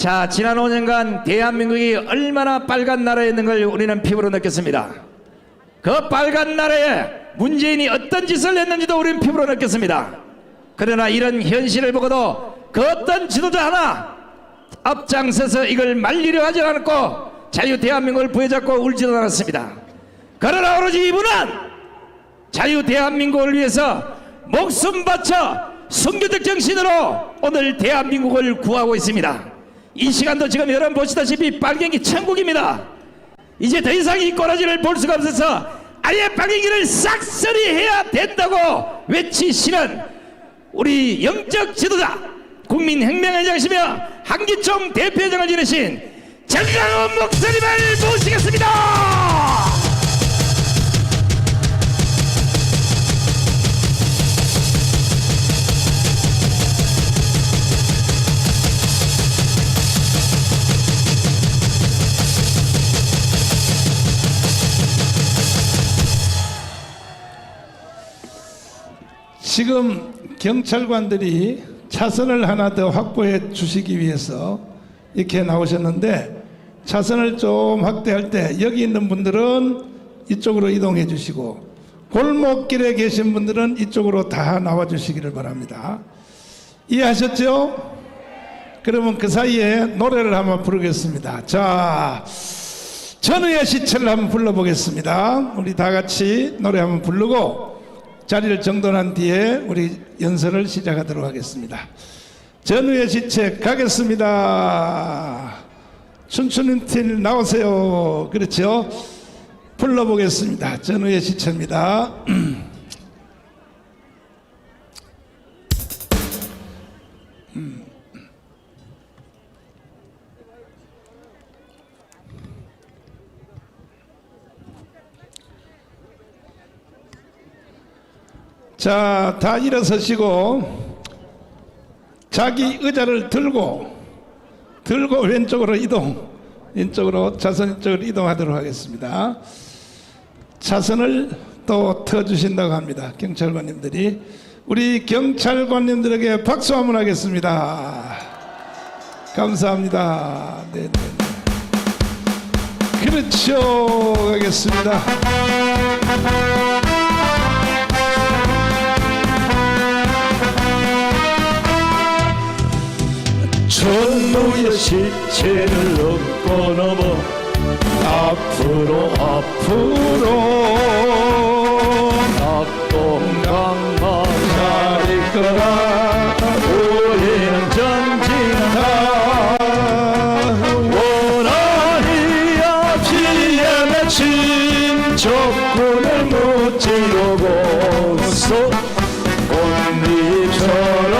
자, 지난 5년간 대한민국이 얼마나 빨간 나라였는 걸 우리는 피부로 느꼈습니다. 그 빨간 나라에 문재인이 어떤 짓을 했는지도 우리는 피부로 느꼈습니다. 그러나 이런 현실을 보고도 그 어떤 지도자 하나 앞장서서 이걸 말리려 하지 않았고 자유 대한민국을 부여잡고 울지도 않았습니다. 그러나 오로지 이분은 자유 대한민국을 위해서 목숨 바쳐 순교적 정신으로 오늘 대한민국을 구하고 있습니다. 이 시간도 지금 여러분 보시다시피 빨갱이 천국입니다. 이제 더 이상 이 꼬라지를 볼 수가 없어서 아예 빨갱이를 싹쓸이 해야 된다고 외치시는 우리 영적 지도자 국민혁명회장이시며 한기총 대표회장을 지내신 정강훈 목사님을 모시겠습니다. 지금 경찰관들이 차선을 하나 더 확보해 주시기 위해서 이렇게 나오셨는데, 차선을 좀 확대할 때 여기 있는 분들은 이쪽으로 이동해 주시고 골목길에 계신 분들은 이쪽으로 다 나와 주시기를 바랍니다. 이해하셨죠? 그러면 그 사이에 노래를 한번 부르겠습니다. 자, 전우의 시체를 한번 불러보겠습니다. 우리 다 같이 노래 한번 부르고 자리를 정돈한 뒤에 우리 연설을 시작하도록 하겠습니다. 전우의 시체 가겠습니다. 춤추는 팀 나오세요. 그렇죠? 불러보겠습니다. 전우의 시체입니다. 자, 다 일어서시고 자기 의자를 들고 왼쪽으로 왼쪽으로 차선 쪽으로 이동하도록 하겠습니다. 차선을 또 터주신다고 합니다. 경찰관님들이. 우리 경찰관님들에게 박수 한번 하겠습니다. 감사합니다. 네. 그렇죠. 가겠습니다. 전우의 시체를 넘고 넘어 앞으로 낙동강만 잘 이끌어 우리는 전진한다. 원한이 앞지에 맺힌 적군을 무찌르고서 꽃잎처럼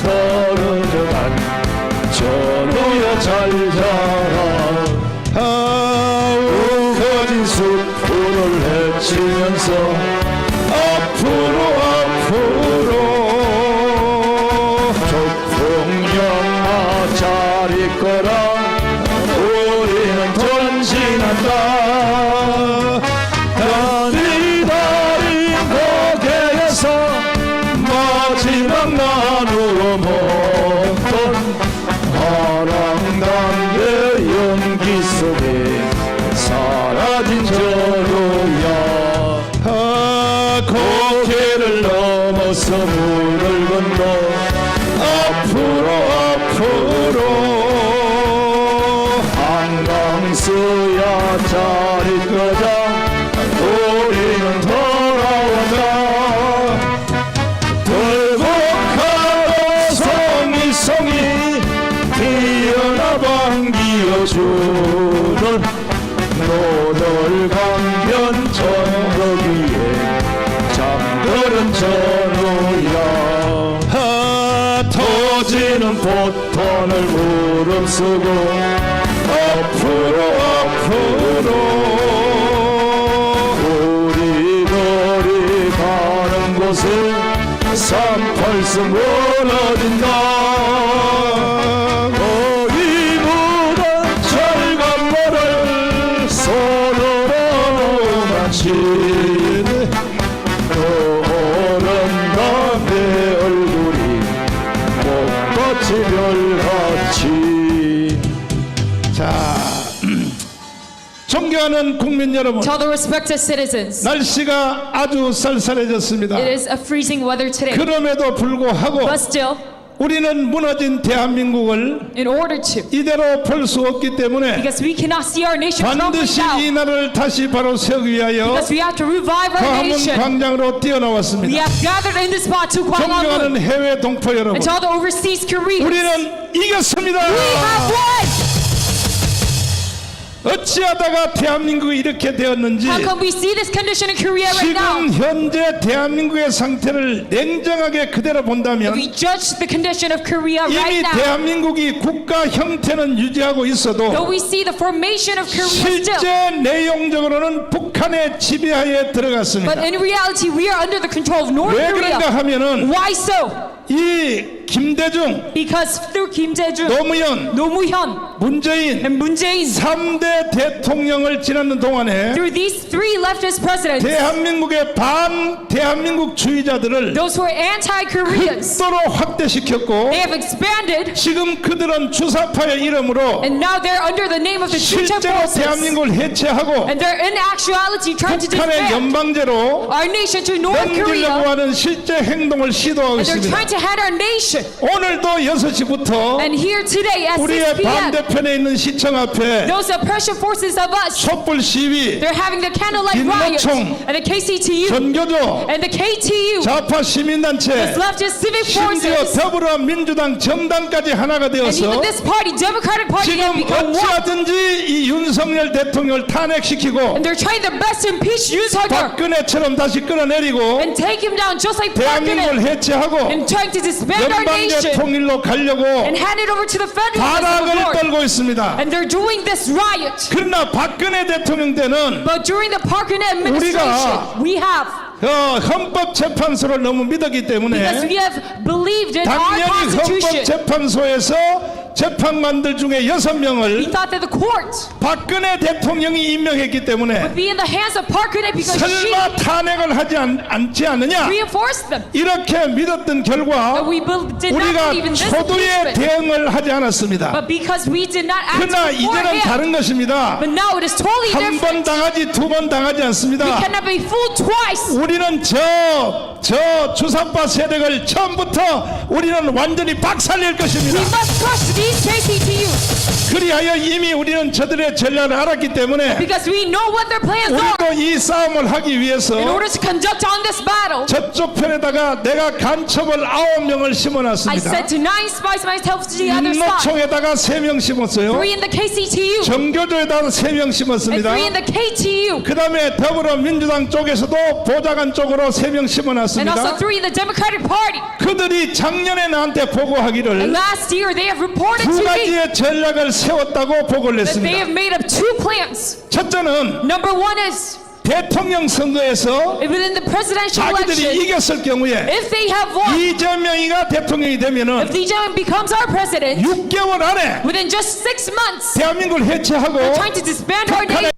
떨어져간 전우여 잘 자라. 우거진 숲을 헤치면서 앞으로 조풍영아 잘 있거라. 우리는 전진한다. 기다린 고개에서 마지막 나누어 먹던 화랑단의 연기 속에 사라진 전우야. 고개를 넘어서 물을 건너 앞으로 한강수야 잘 이끌자. 우리는 돌아온다. 돌곡하러 송이송이 피어나 반기어주는 노들강변 전덕 위에 잠들은 전우야. 터지는 포탄을 무릅쓰고 앞으로 우리들이 가는 곳에 38승 무너진다. 너는 내 얼굴이 꽃같이 별같이 존경하는 국민 여러분, To all the respected citizens, 날씨가 아주 쌀쌀해졌습니다. it is a freezing weather today. 그럼에도 불구하고 But still, 우리는 무너진 대한민국을 in order to, 이대로 볼 수 없기 때문에 because we cannot see our nation crumbling 반드시 이 down, 나라를 다시 바로 세우기 위하여 because we have to revive our 광화문 nation. 광장으로 We 뛰어나왔습니다. have gathered in this spot to Gwanghwamun. 존경하는 해외 동포 여러분, And to all the overseas Koreans, 우리는 이겼습니다. we have won! 어찌하다가 대한민국이 이렇게 되었는지 How come we see this condition in Korea right now? 지금 현재 대한민국의 상태를 냉정하게 그대로 If 본다면 we judge the condition of Korea right 이미 now, 대한민국이 국가 형태는 유지하고 though 있어도 we see the formation of Korea still, 실제 내용적으로는 북한의 지배하에 들어갔습니다. but in reality we are under the control of North 왜 그런가 Korea. 하면은 Why so? 이 김대중, Because through Kim Jae-jun, 노무현, 노무현, 문재인 and Moon Jae-in, 3대 대통령을 지나는 동안에 through these three leftist presidents, 대한민국의 대한민국 주의자들을 those who are anti-Koreans, 극도로 확대시켰고 they have expanded, 지금 그들은 주사파의 이름으로 and now they're under the name of the Chucha 실제로 forces, 대한민국을 해체하고 and they're in actuality trying to 북한의 disband 연방제로 our nation to North 넘기려고 Korea, 하는 실제 행동을 시도하고 and they're 있습니다. trying to hand our nation. 오늘도 6시부터 And here today at 6 우리의 p.m., 반대편에 있는 시청 앞에 those oppression forces of us, 촛불 시위, they're having the candlelight riot, 민노총, and the KCTU, 전교조, and the KTU, 좌파 시민단체, this leftist civic 심지어 forces, 더불어민주당 정당까지 하나가 and even 되어서 this party, Democratic Party, have 지금 become one. 어찌하든지 이 윤석열 대통령을 탄핵시키고 And they're trying their best to impeach Yoon Suk-yeol 박근혜처럼 다시 끌어내리고 and take him down just like Park 대한민국을 해체하고 and trying to disband our 연방제 nation 통일로 가려고 and hand it over to the federalism 발악을 of North. 떨고 있습니다. And they're doing this riot. 그러나 박근혜 대통령 때는 But during the Park administration, we have, 헌법재판소를 너무 믿었기 because 때문에 we have believed in our 당연히 constitution, 헌법재판소에서 재판관들 중에 6명을 we thought that the court 박근혜 대통령이 임명했기 때문에 would be in the hands of Park Geun-hye because she 설마 탄핵을 하지 않지 않느냐 reinforced them. 이렇게 믿었던 결과 But we did not 우리가 believe in this 초도의 impeachment. 대응을 하지 않았습니다. But because we did not act 그러나 이제는 beforehand, 다른 것입니다. but now it is totally 한 번 different. 당하지 두 번 당하지 We 않습니다. cannot be fooled twice. 우리는 저 주사파 세력을 처음부터 우리는 완전히 박살낼 We 것입니다. must crush these KCTUs 그리하여 이미 우리는 저들의 전략을 알았기 때문에 because we know what their plans are. 우리도 이 싸움을 하기 위해서 In order to conduct on this battle, 저쪽 편에다가 내가 간첩을 9명을 I 심어놨습니다. said to 9 spies myself to the other side, 민노총에다가 3명 심었어요. 3 in the KCTU, 정교조에다가 3명 and 심었습니다. 3 in the KTU, 그 다음에 더불어민주당 쪽에서도 보좌관 쪽으로 3명 and also 심어놨습니다. 3 in the Democratic Party. 그들이 작년에 나한테 And 보고하기를 last year they have reported 두 to me 가지의 전략을 세웠다고 보고를 that they have 했습니다. made up 2 plans. 첫째는 Number 1 is 대통령 선거에서 within the presidential 자기들이 election, 이겼을 경우에 if they have won, 이재명이가 대통령이 if 되면은 Lee Jae-myung becomes our president, 6개월 안에 within just 6 months, 대한민국을 해체하고 trying to disband our nation.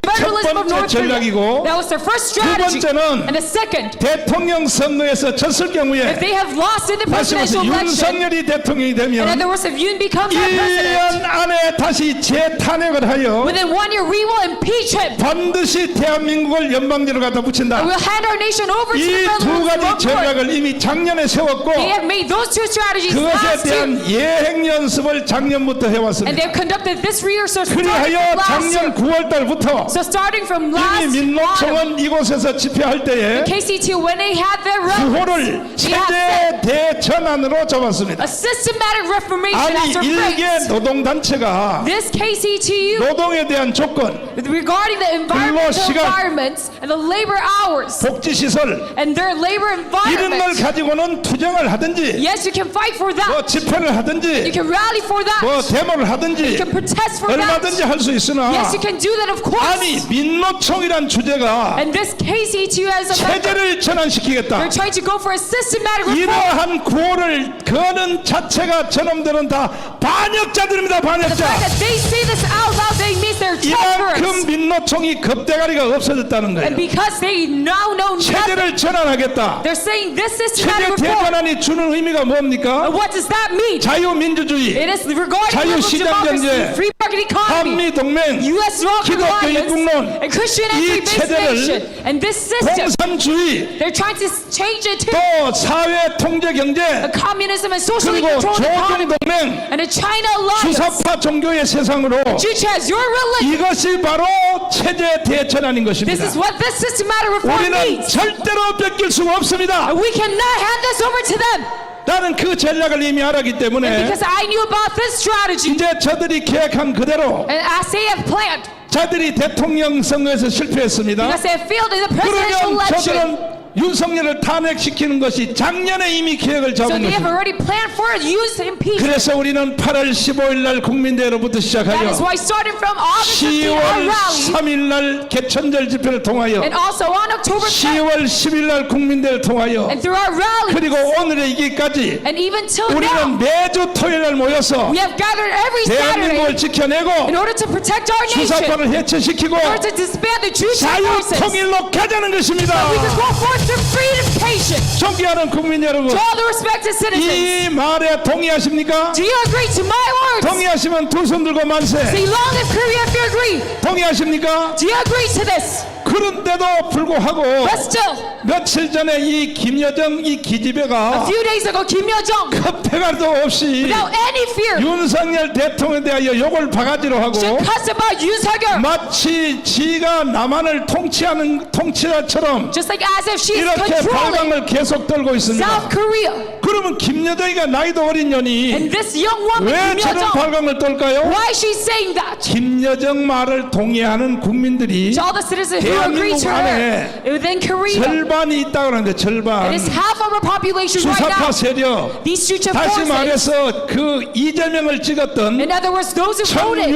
Federalism of 번째 North Korea. 전략이고, That was their first 두 strategy. 번째는 And the second, 대통령 선거에서 졌을 if 경우에 they have lost in the 다시 말해서 presidential election, 윤석열이 대통령이 and in 되면 other words, if Yoon becomes our 1년 president, 안에 다시 재탄핵을 하여 within 1 year we will impeach him. 반드시 대한민국을 연방제로 갖다 붙인다. We'll hand our nation over to the 이 두 federalism 가지 of North. 전략을 이미 작년에 세웠고 They have made those 2 strategies 그것에 last year, 대한 예행 연습을 작년부터 and 해왔습니다. they've conducted this research starting 그리하여 from last 작년 year. 9월 달부터 So starting from 이미 last autumn, 민노총은 이곳에서 집회할 때에 KCTU, when they had their 구호를 rallies, they had 체제 대전환으로 잡았습니다. a systematic reformation 아니 as their 일개 phrase. 노동단체가 This KCTU, 노동에 대한 조건, regarding the environmental 근로시간, environments and the labor hours 복지시설 and their labor 이런 걸 environment, 가지고는 투쟁을 하든지 yes, you can fight for 뭐 that. 집회를 You 하든지 can rally for 뭐 that. 데모를 You 하든지 can protest for 얼마든지 that. 할 수 있으나 Yes, you can do that, of course. 아니 민노총이란 주제가 And this KCTU as a member, 체제를 전환시키겠다. they're trying to go for a systematic reform. 이러한 구호를 거는 자체가 저놈들은 다 반역자들입니다. The fact 반역자. that they say this out loud, they mean they're 이만큼 treacherous. 민노총이 겁대가리가 없어졌다는 And 거예요. because they now know nothing, 체제를 전환하겠다. they're saying this 체제 systematic reform. 대전환이 주는 의미가 뭡니까? And what does that mean? 자유민주주의, It is regarding 자유 liberal 시장 democracy, 경제, free market economy, 한미 동맹, U.S. Rock 기독교 Alliance, 입국론, and Christianity 이 based 체제를 nation. And this system, 공산주의, they're trying to change it to 또 사회 통제 경제, a communism and socially 그리고 controlled 조정 economy. 동맹, And a China alliance. 주사파 종교의 세상으로 Juche as your religion. 이것이 바로 체제 대천안인 This 것입니다. is what this systematic reform 우리는 means. 절대로 뺏길 수가 없습니다. And we cannot hand this over to them. 나는 그 전략을 이미 알았기 때문에 Because I knew about this strategy. 이제 저들이 계획한 그대로 And as they have planned. 자들이 대통령 선거에서 실패했습니다. Because they have failed in the presidential 그러면 election. 저들은 윤석열을 탄핵시키는 것이 작년에 이미 계획을 So 잡은 they have 것입니다. already planned for it, used impeachment. 그래서 우리는 8월 15일 날 국민대회로부터 That 시작하여 is why starting from August 15th, our 10월 rally, 3일 날 개천절 집회를 통하여 and also on October 10th, 10월 10일 날 국민대회를 통하여 and through our rally, 그리고 오늘의 이기까지 and even till now, 우리는 매주 토요일 날 모여서 we have gathered every 대한민국을 Saturday 지켜내고 in order to protect our nation, 주사파를 해체시키고 in order to disband the Jewish 자유 forces, so 통일로 가자는 것입니다. we can go forth to freedom, patience. 존경하는 국민 여러분, To all the respected citizens, 이 말에 동의하십니까? do you agree to my words? 동의하시면 두 손 들고 만세. Say long live Korea if you agree. 동의하십니까? Do you agree to this? 그런데도 불구하고 But still, 며칠 전에 이 김여정 이 a 기집애가 few days ago, Kim Yo-jong, 급해가도 없이 without any fear, 윤석열 대통령에 대하여 욕을 바가지로 하고 she cussed about Yoon Suk-yeol, 마치 지가 남한을 통치하는 통치자처럼 just like as if she's 이렇게 controlling 발광을 계속 떨고 있습니다. South Korea. 그러면 김여정이가 나이도 어린 년이 And this young woman, 왜 Kim 저런 Yo-jong, 발광을 떨까요? why is she saying that? 김여정 말을 동의하는 국민들이 To all the citizens who agree to her, within Korea, 절반이 있다고 하는데 it 절반 is half of our population right 주사파 now. 세력 These future 다시 forces, 말해서 그 이재명을 찍었던 in other words, those who voted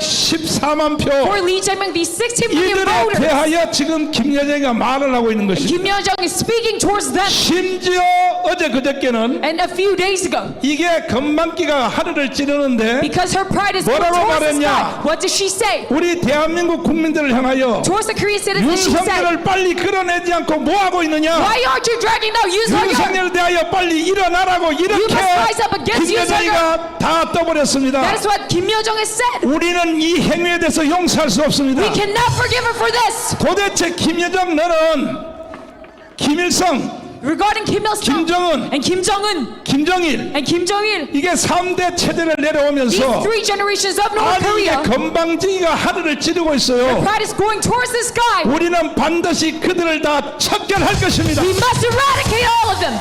1614만 for 표 Lee Jae-myung, these 16 million 이들에 voters, 대하여 지금 김여정이가 말을 하고 있는 것입니다. Kim Yo-jong is speaking towards them. 심지어 어제 그저께는 And a few days ago, 이게 건방기가 하늘을 찌르는데 because her pride is going 뭐라고 towards the 말했냐? sky, what does she say? 우리 대한민국 국민들을 향하여 Towards the Korean citizens, she said, 윤석열을 빨리 끌어내지 않고 뭐하고 있느냐? why aren't you dragging down Yoon Suk-yeol? 윤석열을 대하여 빨리 일어나라고 You 이렇게 must rise up against Yoon Suk-yeol. 김여정이가 다 떠버렸습니다. That is what Kim Yo-jong has said. 우리는 이 행위에 대해서 용서할 수 없습니다. We cannot forgive her for this. 도대체 김여정 너는 김일성, Regarding Kim Il-sung 김정은, and Kim Jong-un 김정일 and Kim Jong-il, 이게 3대 체제를 these 내려오면서 three generations of North 아니 이게 Korea, 건방지기가 하늘을 찌르고 있어요. pride is going towards the sky. 우리는 반드시 그들을 다 척결할 것입니다. We must eradicate all of them.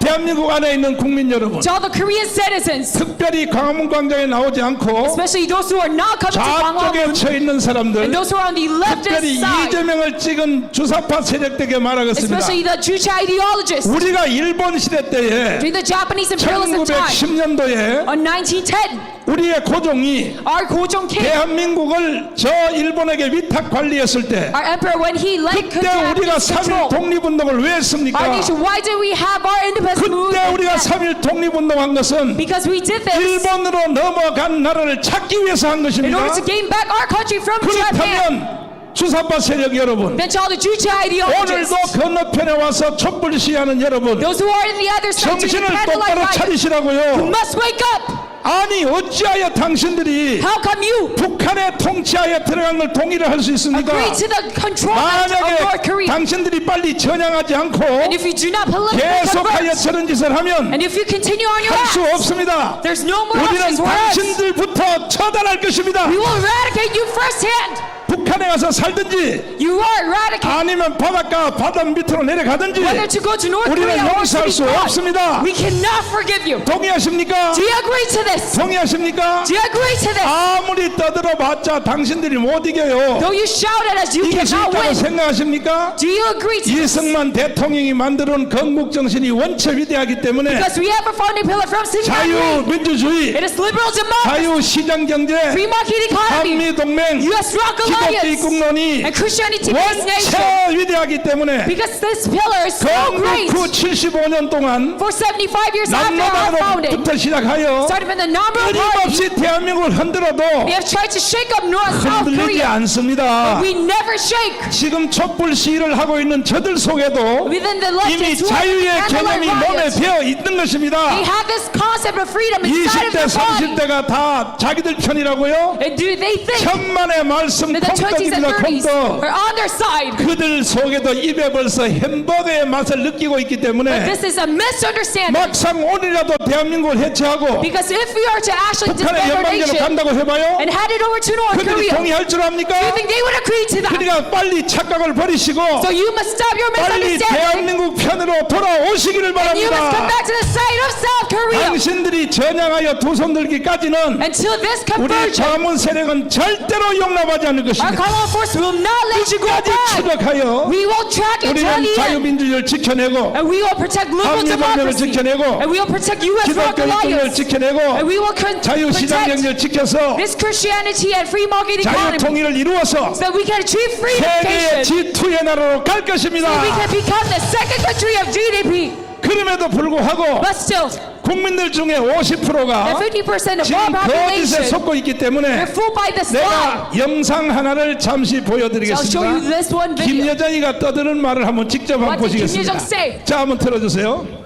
대한민국 안에 있는 국민 여러분, To all the Korean citizens, 특별히 광화문 광장에 나오지 않고 especially those who are not coming to 좌쪽에 Gwanghwamun, 처 있는 사람들, and those who are on the 특별히 leftist side, 이재명을 찍은 주사파 세력들에게 말하겠습니다. especially the Juche ideologists, 우리가 일본 시대 때에 during the Japanese imperialism time 1910년도에 on 1910, 우리의 고종이 our Gojong King, 대한민국을 저 일본에게 위탁 관리했을 때 our emperor, when he led 그때 우리가 Japanese 3.1 control 독립운동을 왜 our 했습니까? nation, why did we have our independence 그때 movement? 우리가 3.1 독립운동한 것은 Because we did this 일본으로 넘어간 나라를 찾기 위해서 한 in 것입니다. order to gain back our country from Japan. 그렇다면 주사파 세력 여러분, Then to all the Juche ideologists, 오늘도 건너편에 와서 촛불 시위하는 여러분, those who are in the other side doing 정신을 candlelight 똑바로 riot, 차리시라고요. must wake up. 아니 어찌하여 당신들이 How come you 북한의 통치하에 들어간 걸 동의를 할 수 있습니까? agree to the controlment of North 만약에 Korea? 당신들이 빨리 전향하지 않고 And if you do not politically 계속하여 convert, 저런 짓을 하면 and if you continue on your 할 수 acts, 없습니다. there's no more 우리는 options for us. 당신들부터 처단할 것입니다. We will eradicate you firsthand. 북한에 가서 살든지 You are eradicated. 아니면 바닷가 바다 밑으로 내려가든지 Whether to go to North 우리는 Korea or to 용서할 be 수 gone, 없습니다. we cannot forgive you. 동의하십니까? Do you agree to this? 동의하십니까? Do you agree to this? 아무리 떠들어봤자 당신들이 못 이겨요. Though you shout at us, you 이길 수 cannot 있다고 win. 생각하십니까? Do you agree to this? 이승만 대통령이 만들어온 건국정신이 원체 위대하기 때문에 Because we have a founding pillar from Sejong. 자유민주주의, It is liberal democracy, 자유시장경제, free market economy, 한미동맹, U.S. Rock 기독교 Alliance, 입국론이 and Christianity based nation. 원체 위대하기 때문에 Because this pillar is so great. 건국 후 75년 동안 For 75 years after our founding, 남로당으로부터 시작하여 starting from the number of parties. 끊임없이 대한민국을 흔들어도 We have tried to shake up North South 흔들리지 Korea. 않습니다. We never shake. 지금 촛불 시위를 하고 있는 저들 속에도 Within the 이미 leftists who 자유의 are 개념이 몸에 riots, 배어 있는 것입니다. they have this concept of freedom inside of 20대, their body. 30대가 다 자기들 편이라고요? And do they think 천만의 말씀 that the 20s and 콩떡입니다. 30s 콩떡. are on their side? 그들 속에도 입에 벌써 햄버거의 맛을 느끼고 있기 때문에 This is a misunderstanding. 막상 오늘이라도 대한민국을 해체하고 Because if we are to actually 북한의 disband our 연방제로 nation 간다고 해봐요? and head it over to North 그들이 Korea, 동의할 줄 압니까? do you think they would agree to that? 그러니까 빨리 착각을 버리시고 So you must stop your 빨리 misunderstanding. 대한민국 편으로 돌아오시기를 And you must come 바랍니다. back to the side of South Korea. 당신들이 전향하여 두 손 들기까지는 Until this 우리 conversion, 자문 세력은 절대로 용납하지 않을 our 것입니다. common force will not let you go 끝까지 back. 추격하여 We will track until 우리는 the end. 자유민주주의를 지켜내고 And we will protect liberal 한미동맹을 democracy. 지켜내고 And we will protect U.S. rock 기독교 입국을 alliance. 지켜내고 And we will 자유시장 protect 경제를 지켜서 this Christianity and free market economy 자유통일을 이루어서 so that we can achieve free 세계의 education. G2의 나라로 갈 것입니다. So we can become the second country of GDP. 그럼에도 불구하고 But still, 국민들 중에 the 50%가 50% of 지금 our 거짓에 population, 속고 있기 they're 때문에 fooled by this lie. 내가 영상 하나를 잠시 So I'll show you 보여드리겠습니다. this one video. 김여정이가 떠드는 말을 한번 직접 한번 What did Kim 보시겠습니다. Yo-jong say? 자, 한번 틀어주세요.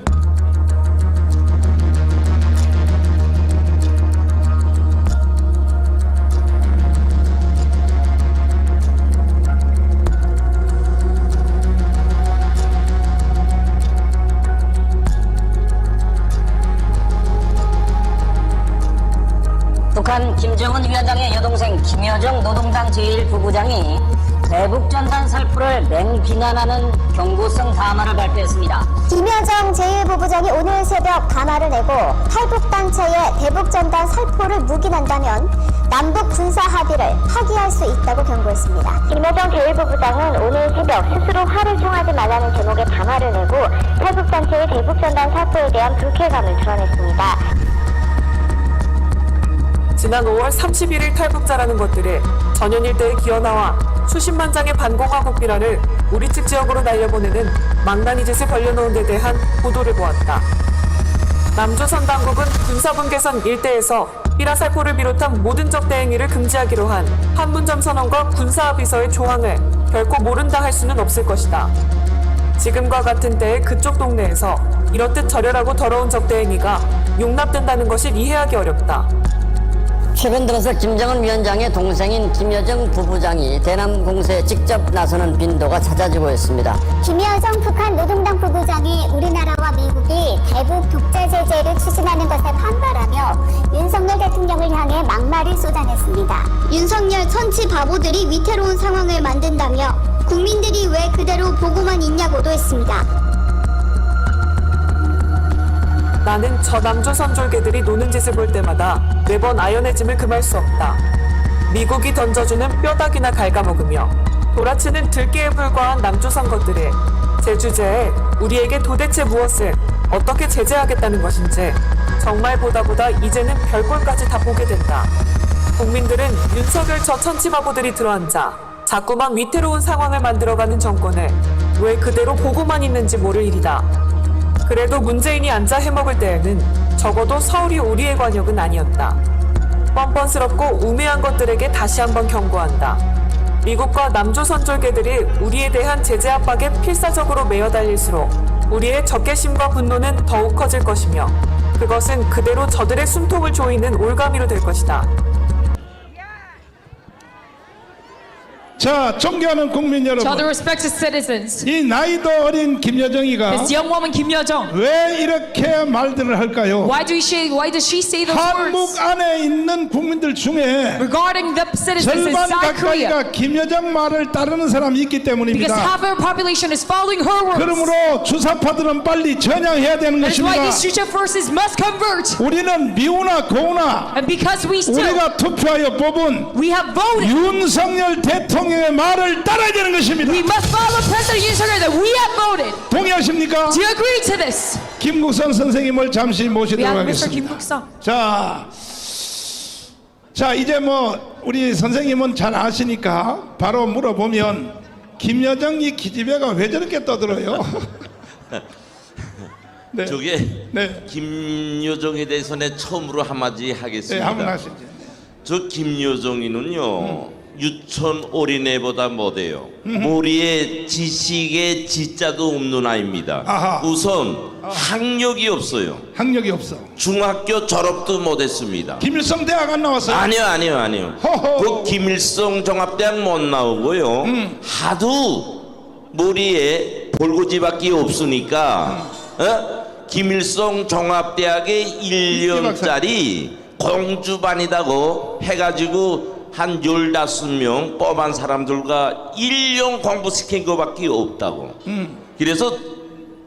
북한 김정은 위원장의 여동생 김여정 노동당 제1부부장이 대북전단 살포를 맹비난하는 경고성 담화를 발표했습니다. 김여정 제1부부장이 오늘 새벽 담화를 내고 탈북단체의 대북전단 살포를 묵인한다면 남북 군사 합의를 파기할 수 있다고 경고했습니다. 김여정 제1부부장은 오늘 새벽 스스로 화를 통하지 말라는 제목의 담화를 내고 탈북단체의 대북전단 살포에 대한 불쾌감을 드러냈습니다. 지난 5월 31일 탈북자라는 것들이 전현 일대에 기어나와 수십만 장의 반공화국 비라를 우리 측 지역으로 날려보내는 망나니 짓을 벌려놓은 데 대한 보도를 보았다. 남조선 당국은 군사분계선 일대에서 비라 살포를 비롯한 모든 적 대행위를 금지하기로 한 판문점 선언과 군사합의서의 조항을 결코 모른다 할 수는 없을 것이다. 지금과 같은 때에 그쪽 동네에서 이렇듯 저열하고 더러운 적 대행위가 용납된다는 것을 이해하기 어렵다. 최근 들어서 김정은 위원장의 동생인 김여정 부부장이 대남 공세에 직접 나서는 빈도가 잦아지고 있습니다. 김여정 북한 노동당 부부장이 우리나라와 미국이 대북 독자 제재를 추진하는 것에 반발하며 윤석열 대통령을 향해 막말을 쏟아냈습니다. 윤석열 천치 바보들이 위태로운 상황을 만든다며 국민들이 왜 그대로 보고만 있냐고도 했습니다. 나는 저 남조선 졸개들이 노는 짓을 볼 때마다 매번 아연해짐을 금할 수 없다. 미국이 던져주는 뼈다귀나 갉아먹으며 돌아치는 들깨에 불과한 남조선 것들이 제 주제에 우리에게 도대체 무엇을 어떻게 제재하겠다는 것인지 정말 보다 이제는 별꼴까지 다 보게 된다. 국민들은 윤석열 저 천치바보들이 들어앉아 자꾸만 위태로운 상황을 만들어가는 정권을 왜 그대로 보고만 있는지 모를 일이다. 그래도 문재인이 앉아 해먹을 때에는 적어도 서울이 우리의 관역은 아니었다. 뻔뻔스럽고 우매한 것들에게 다시 한번 경고한다. 미국과 남조선 졸개들이 우리에 대한 제재 압박에 필사적으로 매어달릴수록 우리의 적개심과 분노는 더욱 커질 것이며 그것은 그대로 저들의 숨통을 조이는 올가미로 될 것이다. 자, 존경하는 국민 To the 여러분, respected citizens, 이 나이도 어린 김여정이가 this young woman Kim Yo-jong, 왜 이렇게 말들을 할까요? why does she say those 한국 words 안에 있는 국민들 중에 regarding the citizens 절반 inside Korea? 가까이가 김여정 말을 따르는 사람이 있기 Because 때문입니다. half of our population is following her words. 그러므로 주사파들은 빨리 전향해야 되는 That is why 것입니다. these future forces must convert. 우리는 미우나 고우나 And because we still, 우리가 투표하여 뽑은 we have voted, 윤석열 대통령의 말을 따라야 되는 것입니다. we must follow President Yoon Suk-yeol that we have voted. 동의하십니까? Do you agree to this? 김국선 선생님을 잠시 We 모시도록 have Mr. Kim 하겠습니다. Guk-sung. 자, 이제 뭐 우리 선생님은 잘 아시니까 바로 물어보면 김여정 이 기집애가 왜 저렇게 떠들어요? 네. 저게 네. 김여정에 대해서는 처음으로 한마디 네, 하겠습니다. 한번 하시죠. 저 김여정이는요 유천 어린애보다 못해요. 머리에 지식에 지자도 없는 아이입니다. 아하. 우선 학력이 없어요. 학력이 없어. 중학교 졸업도 못했습니다. 김일성 대학 안 나왔어요? 아니요. 허허. 그 김일성 종합대학 못 나오고요. 하도 머리에 볼고지밖에 없으니까 김일성 종합대학에 1년짜리 공주반이라고 해가지고 한 15명 뽑은 사람들과 1년 공부시킨 것밖에 없다고. 그래서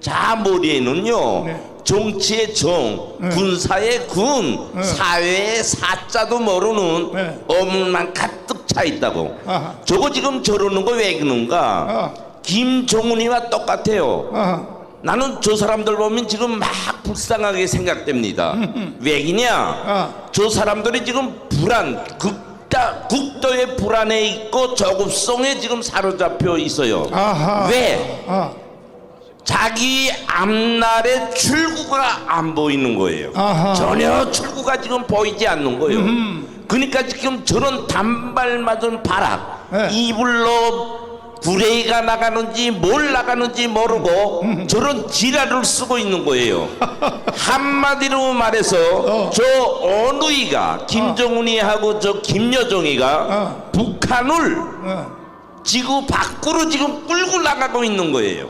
자 머리에는요 네. 정치의 정, 군사의 군, 사회의 사자도 모르는 네. 어물만 가득 차 있다고. 아하. 저거 지금 저러는 거 왜 그런가? 김정은이와 똑같아요. 아하. 나는 저 사람들 보면 지금 막 불쌍하게 생각됩니다. 왜기냐? 저 사람들이 지금 불안, 국도의 불안에 있고 저급성에 지금 사로잡혀 있어요. 아하. 왜? 자기 앞날의 출구가 안 보이는 거예요. 아하. 전혀 출구가 지금 보이지 않는 거예요. 그러니까 지금 저런 단발 맞은 바락, 네. 이불로 구레이가 나가는지 뭘 나가는지 모르고 저런 지랄을 쓰고 있는 거예요. 한마디로 말해서 저 어느이가 김정은이하고 저 김여정이가 북한을 지구 밖으로 지금 끌고 나가고 있는 거예요.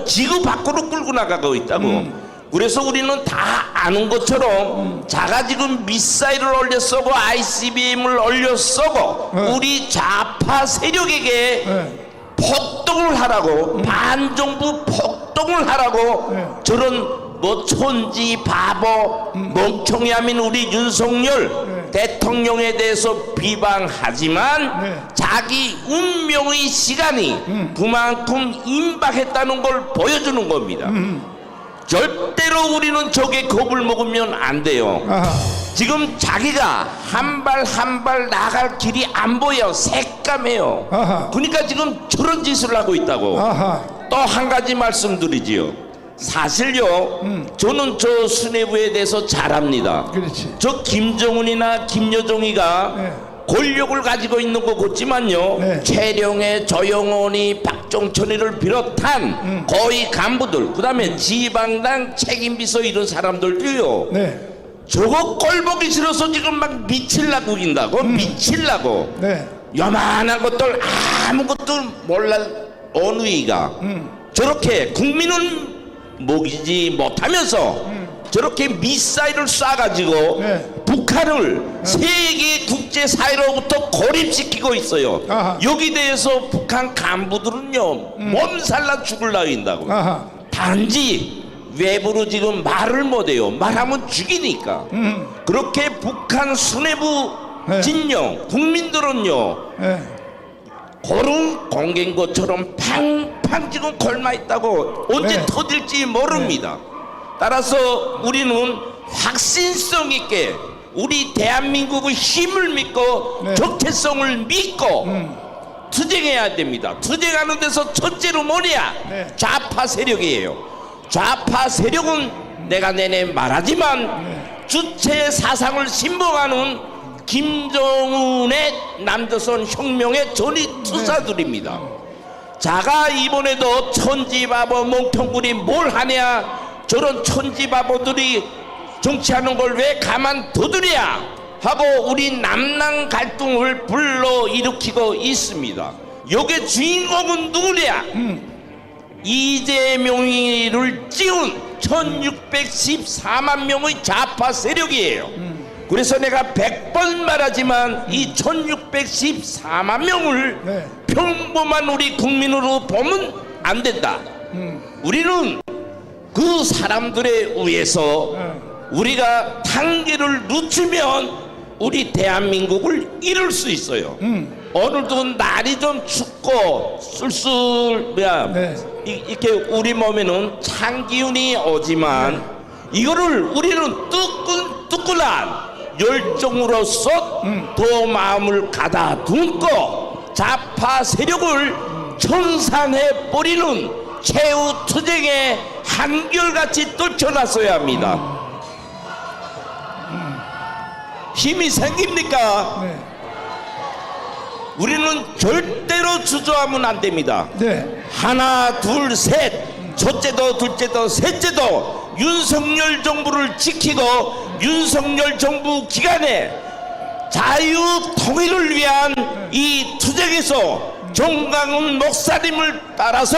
지구 밖으로 끌고 나가고 있다고. 그래서 우리는 다 아는 것처럼 자가 지금 미사일을 올려 쏘고 ICBM을 올려 쏘고 우리 좌파 세력에게 폭동을 하라고 반정부 폭동을 하라고 저런 뭐 촌지 바보 멍청이하면 우리 윤석열 대통령에 대해서 비방하지만 자기 운명의 시간이 그만큼 임박했다는 걸 보여주는 겁니다. 절대로 우리는 저게 겁을 먹으면 안 돼요. 지금 자기가 한 발 한 발 나갈 길이 안 보여. 새까매요. 그러니까 지금 저런 짓을 하고 있다고. 또 한 가지 말씀드리지요. 사실요 저는 저 수뇌부에 대해서 잘 압니다. 그렇지. 저 김정은이나 김여정이가 권력을 가지고 있는 것 같지만요 네. 최룡의 조영원이 박종천이를 비롯한 고위 간부들 그 다음에 지방당 책임비서 이런 사람들도요 네. 저거 꼴보기 싫어서 지금 막 미칠라고 긴다고 미칠라고 네. 요만한 것들 아무것도 몰라 어느이가 저렇게 국민은 먹이지 못하면서 저렇게 미사일을 쏴가지고 네. 북한을 세계 국제사회로부터 고립시키고 있어요. 아하. 여기 대해서 북한 간부들은요 몸살나 죽을라 한다고. 아하. 단지 외부로 지금 말을 못해요. 말하면 죽이니까. 그렇게 북한 수뇌부 네. 진영 국민들은요 네. 고름 공개인 것처럼 팡팡 지금 걸마 있다고 언제 네. 터질지 모릅니다. 따라서 우리는 확신성 있게 우리 대한민국의 힘을 믿고 네. 적폐성을 믿고 투쟁해야 됩니다. 투쟁하는 데서 첫째로 뭐냐? 네. 좌파 세력이에요. 좌파 세력은 내가 내내 말하지만 주체 사상을 신봉하는 김정은의 남조선 혁명의 전위 투사들입니다. 자가 이번에도 천지바보 멍텅구리 뭘 하냐 저런 천지바보들이 정치하는 걸 왜 가만 두드려 하고 우리 남남 갈등을 불러일으키고 있습니다. 여기에 주인공은 누구냐? 이재명이를 찌운 1614만 명의 좌파 세력이에요. 그래서 내가 100번 말하지만 이 1614만 명을 네. 평범한 우리 국민으로 보면 안 된다. 우리는 그 사람들에 의해서 우리가 단계를 늦추면 우리 대한민국을 잃을 수 있어요. 오늘도 날이 좀 춥고 술술 네. 이렇게 우리 몸에는 찬 기운이 오지만 이거를 우리는 뜨끈뜨끈한 열정으로서 더 마음을 가다듬고 좌파 세력을 청산해 버리는 최후 투쟁에 한결같이 떨쳐놨어야 합니다. 힘이 생깁니까? 네. 우리는 절대로 주저하면 안 됩니다. 네. 하나, 둘, 셋, 첫째도 둘째도 셋째도 윤석열 정부를 지키고 윤석열 정부 기간에 자유 통일을 위한 이 투쟁에서 정강훈 목사님을 따라서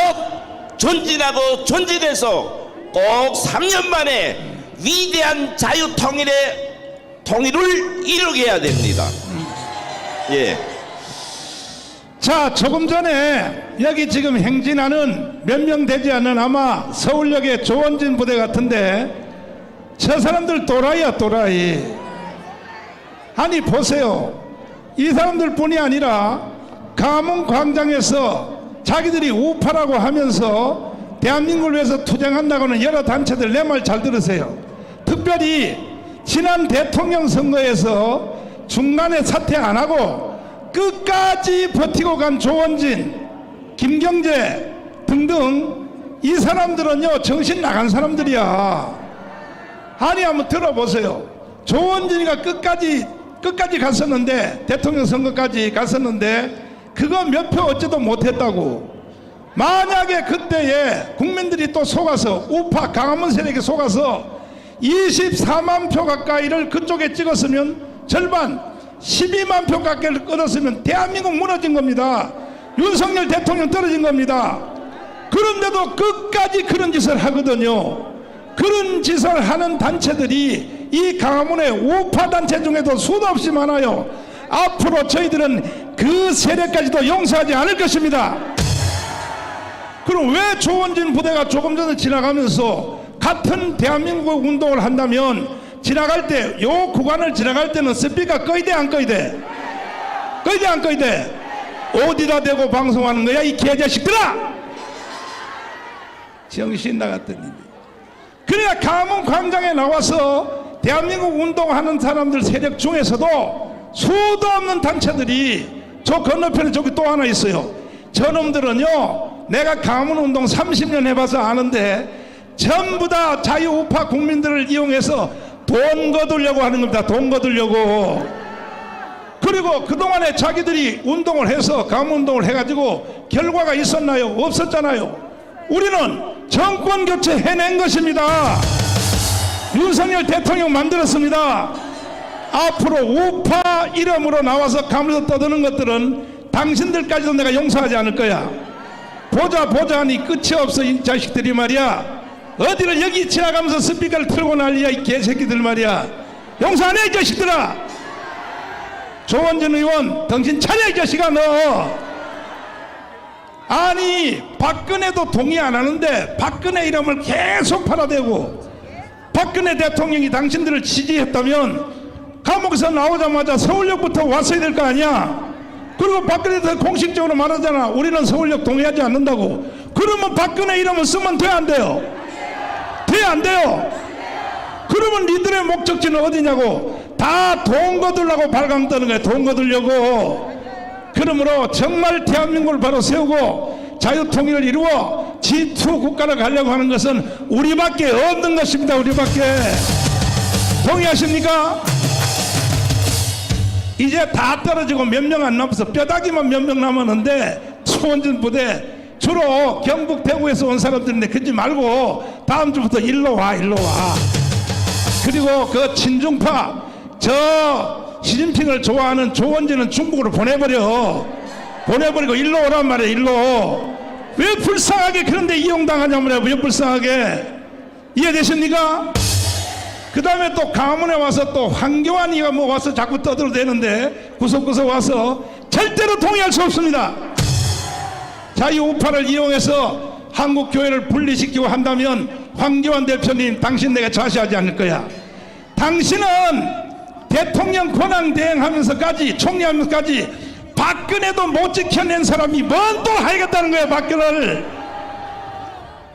전진하고 전진해서 꼭 3년 만에 위대한 자유 통일을 이루게 해야 됩니다. 예. 자, 조금 전에 여기 지금 행진하는 몇 명 되지 않는 아마 서울역의 조원진 부대 같은데 저 사람들 또라이야, 또라이. 아니 보세요, 이 사람들 뿐이 아니라 강화문 광장에서 자기들이 우파라고 하면서 대한민국을 위해서 투쟁한다고는 여러 단체들, 내 말 잘 들으세요. 특별히 지난 대통령 선거에서 중간에 사퇴 안 하고 끝까지 버티고 간 조원진, 김경재 등등 이 사람들은요 정신 나간 사람들이야. 아니 한번 들어보세요. 조원진이가 끝까지 갔었는데, 대통령 선거까지 갔었는데 그거 몇 표 어째도 못했다고. 만약에 그때에 국민들이 또 속아서 우파 강화문 세력에 속아서 24만 표 가까이를 그쪽에 찍었으면, 절반 12만 표 가까이를 끊었으면 대한민국 무너진 겁니다. 윤석열 대통령 떨어진 겁니다. 그런데도 끝까지 그런 짓을 하거든요. 그런 짓을 하는 단체들이 이 강화문의 우파 단체 중에도 수도 없이 많아요. 앞으로 저희들은 그 세력까지도 용서하지 않을 것입니다. 그럼 왜 조원진 부대가 조금 전에 지나가면서 같은 대한민국 운동을 한다면 지나갈 때, 요 구간을 지나갈 때는 스피커 꺼야 돼, 안 꺼야 돼? 꺼야 돼, 안 꺼야 돼? 어디다 대고 방송하는 거야, 이 개자식들아! 정신 나갔더니. 그러니까 강화문 광장에 나와서 대한민국 운동하는 사람들 세력 중에서도 수도 없는 단체들이, 저 건너편에 저기 또 하나 있어요. 저놈들은요, 내가 강화문 운동 30년 해봐서 아는데 전부 다 자유우파 국민들을 이용해서 돈 거두려고 하는 겁니다. 돈 거두려고. 그리고 그동안에 자기들이 운동을 해서, 강화문 운동을 해가지고 결과가 있었나요? 없었잖아요. 우리는 정권 교체 해낸 것입니다. 윤석열 대통령 만들었습니다. 앞으로 우파 이름으로 나와서 가면서 떠드는 것들은 당신들까지도 내가 용서하지 않을 거야. 보자 하니 끝이 없어, 이 자식들이 말이야. 어디를 여기 지나가면서 스피커를 틀고 난리야, 이 개새끼들 말이야. 용서 안 해, 이 자식들아. 조원진 의원, 정신 차려, 이 자식아, 너. 아니 박근혜도 동의 안 하는데 박근혜 이름을 계속 팔아대고, 박근혜 대통령이 당신들을 지지했다면 감옥에서 나오자마자 서울역부터 왔어야 될 거 아니야. 그리고 박근혜도 공식적으로 말하잖아, 우리는 서울역 동의하지 않는다고. 그러면 박근혜 이름을 쓰면 돼, 안 돼요? 돼, 안 돼요? 그러면 니들의 목적지는 어디냐고. 다 돈 거두려고 발광 떠는 거야, 돈 거두려고. 그러므로 정말 대한민국을 바로 세우고 자유통일을 이루어 G2 국가를 가려고 하는 것은 우리밖에 없는 것입니다. 우리밖에. 동의하십니까? 이제 다 떨어지고 몇 명 안 남아서 뼈다귀만 몇 명 남았는데, 조원진 부대 주로 경북 대구에서 온 사람들인데 그러지 말고 다음 주부터 일로 와. 그리고 그 친중파, 저 시진핑을 좋아하는 조원진은 중국으로 보내버리고 일로 오란 말이야. 일로. 왜 불쌍하게 그런데 이용당하냐면, 왜 불쌍하게. 이해되십니까? 그 다음에 또 강화문에 와서 또 황교안이가 뭐 와서 자꾸 떠들어대는데 구석구석 와서 절대로 동의할 수 없습니다. 자유우파를 이용해서 한국교회를 분리시키고 한다면 황교안 대표님, 당신 내가 좌시하지 않을 거야. 당신은 대통령 권한 대행하면서까지, 총리하면서까지 박근혜도 못 지켜낸 사람이 뭔 또 하겠다는 거야, 박근혜를.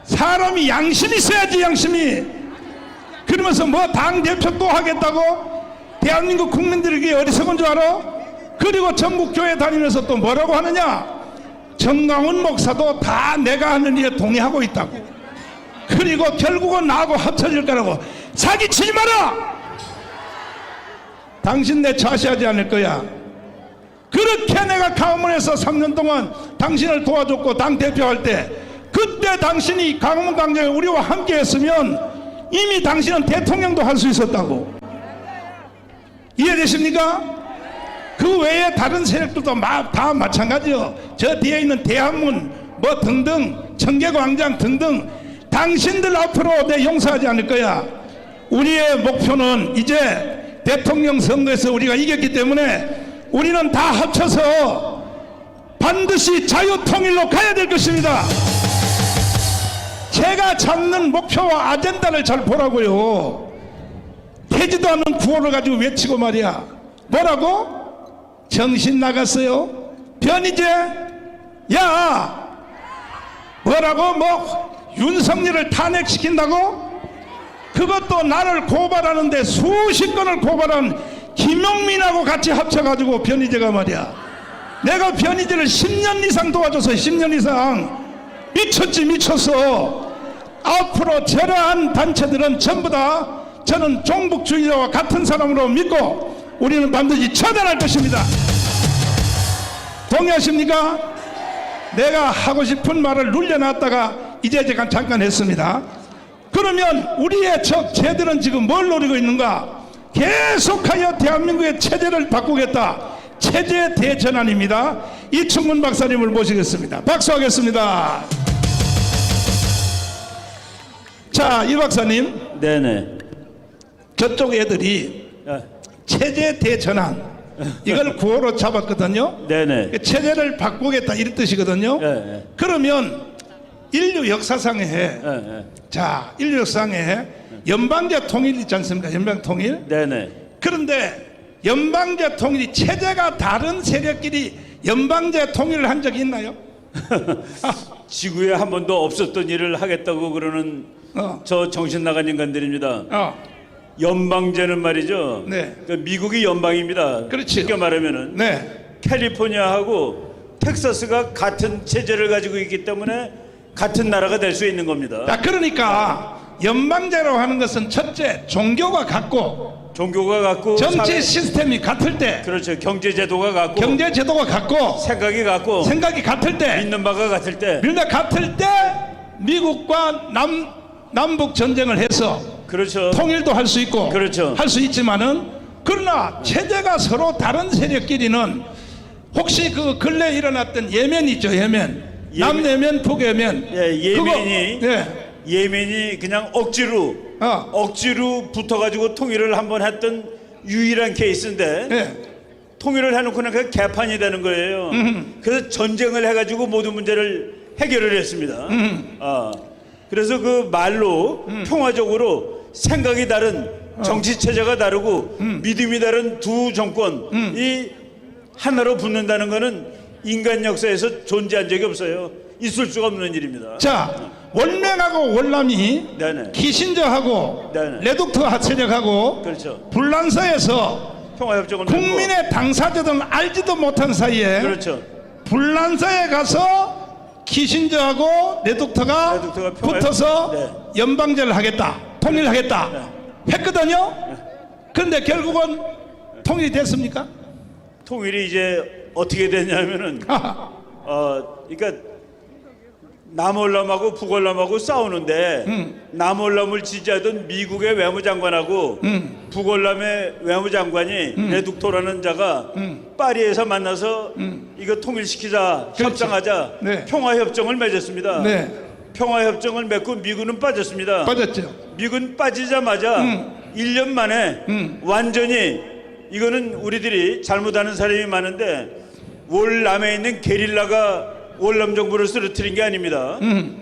사람이 양심이 있어야지, 양심이. 그러면서 뭐 당대표 또 하겠다고? 대한민국 국민들에게 어리석은 줄 알아? 그리고 전국 교회 다니면서 또 뭐라고 하느냐? 정강훈 목사도 다 내가 하는 일에 동의하고 있다고. 그리고 결국은 나하고 합쳐질 거라고. 사기치지 마라. 당신 내 좌시하지 않을 거야. 그렇게 내가 강원에서 3년 동안 당신을 도와줬고 당대표할 때, 그때 당신이 강원 광장에 우리와 함께 했으면 이미 당신은 대통령도 할 수 있었다고. 이해되십니까? 그 외에 다른 세력들도 다 마찬가지요. 저 뒤에 있는 대한문 뭐 등등 청계광장 등등, 당신들 앞으로 내 용서하지 않을 거야. 우리의 목표는 이제 대통령 선거에서 우리가 이겼기 때문에 우리는 다 합쳐서 반드시 자유통일로 가야 될 것입니다. 제가 잡는 목표와 아젠다를 잘 보라고요. 되지도 않는 구호를 가지고 외치고 말이야. 뭐라고? 정신 나갔어요? 변희재? 야! 뭐라고? 뭐 윤석열을 탄핵시킨다고? 그것도 나를 고발하는데 수십 건을 고발한 김용민하고 같이 합쳐가지고 변희재가 말이야. 내가 변희재를 10년 이상 도와줘서 10년 이상. 미쳤지 미쳤어. 앞으로 저러한 단체들은 전부 다 저는 종북주의자와 같은 사람으로 믿고 우리는 반드시 처단할 것입니다. 동의하십니까? 내가 하고 싶은 말을 눌려놨다가 이제 제가 잠깐 했습니다. 그러면 우리의 적 쟤들은 지금 뭘 노리고 있는가? 계속하여 대한민국의 체제를 바꾸겠다. 체제 대전환입니다. 이충근 박사님을 모시겠습니다. 박수하겠습니다. 자, 이 박사님. 네네. 저쪽 애들이 체제 대전환 이걸 구호로 잡았거든요. 네네. 체제를 바꾸겠다 이런 뜻이거든요. 네. 그러면 인류 역사상에 자, 인류 역사상에 연방제 통일 있지 않습니까? 연방 통일. 네네. 그런데 연방제 통일이 체제가 다른 세력끼리 연방제 통일을 한 적이 있나요? 지구에 한 번도 없었던 일을 하겠다고 그러는 저 정신 나간 인간들입니다. 연방제는 말이죠. 네. 그 미국이 연방입니다. 그렇죠. 쉽게 말하면은 네. 캘리포니아하고 텍사스가 같은 체제를 가지고 있기 때문에 같은 나라가 될 수 있는 겁니다. 자, 그러니까 연방제라고 하는 것은 첫째 종교가 같고 종교가 같고 정치 사회- 시스템이 같을 때, 그렇죠. 경제 제도가 같고 경제 제도가 같고 생각이 같고 생각이 같을 때, 믿는 바가 같을 때 밀대 같을 때 미국과 남북 전쟁을 해서 그렇죠. 통일도 할 수 있고 그렇죠. 할 수 있지만은, 그러나 체제가 서로 다른 세력끼리는 혹시 그 근래 일어났던 예멘 있죠. 예멘. 남예멘, 북예멘. 예, 예멘이 그거, 예. 예멘이 그냥 억지로 붙어가지고 통일을 한번 했던 유일한 케이스인데 예. 통일을 해놓고는 그 개판이 되는 거예요. 그래서 전쟁을 해가지고 모든 문제를 해결을 했습니다. 그래서 그 말로 평화적으로 생각이 다른 정치 체제가 다르고 믿음이 다른 두 정권이 하나로 붙는다는 것은 인간 역사에서 존재한 적이 없어요. 있을 수가 없는 일입니다. 자, 월맹하고 월남이 네네. 키신저하고 네네. 레둑트 세력하고 그렇죠. 불란서에서 평화협정을 국민의 당사자들은 알지도 못한 사이에 그렇죠. 불란서에 가서 키신저하고 레둑트가 평화협- 붙어서 네. 연방제를 하겠다, 통일하겠다 했거든요. 그런데 결국은 통일이 됐습니까? 통일이 이제 어떻게 됐냐면은 그러니까 남월남하고 북월남하고 싸우는데 남월남을 지지하던 미국의 외무장관하고 북월남의 외무장관이 레둑토라는 자가 파리에서 만나서 이거 통일시키자, 그렇죠. 협상하자, 네. 평화협정을 맺었습니다. 네. 평화협정을 맺고 미군은 빠졌습니다. 빠졌죠. 미군 빠지자마자 1년 만에 완전히, 이거는 우리들이 잘못하는 사람이 많은데 월남에 있는 게릴라가 월남 정부를 쓰러뜨린 게 아닙니다.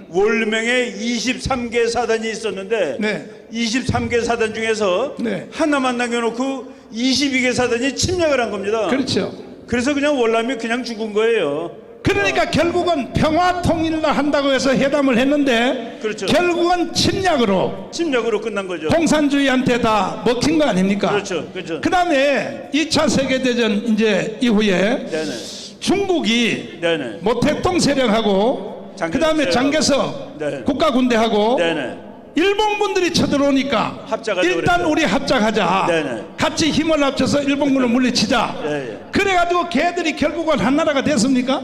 월명에 23개 사단이 있었는데 네. 23개 사단 중에서 네. 하나만 남겨놓고 22개 사단이 침략을 한 겁니다. 그렇죠. 그래서 그냥 월남이 그냥 죽은 거예요. 그러니까 결국은 평화 통일을 한다고 해서 회담을 했는데 그렇죠. 결국은 침략으로 끝난 거죠. 공산주의한테 다 먹힌 거 아닙니까? 그렇죠. 그렇죠. 그다음에 2차 세계대전 이제 이후에 네네. 중국이 네네. 모택동 세력하고 장개석 그다음에 세력. 장개석 네. 국가군대하고 네네. 일본군들이 쳐들어오니까 합작하자고 일단 그랬죠. 우리 합작하자. 네네. 같이 힘을 합쳐서 일본군을 물리치자. 예, 예. 그래가지고 걔들이 결국은 한 나라가 됐습니까?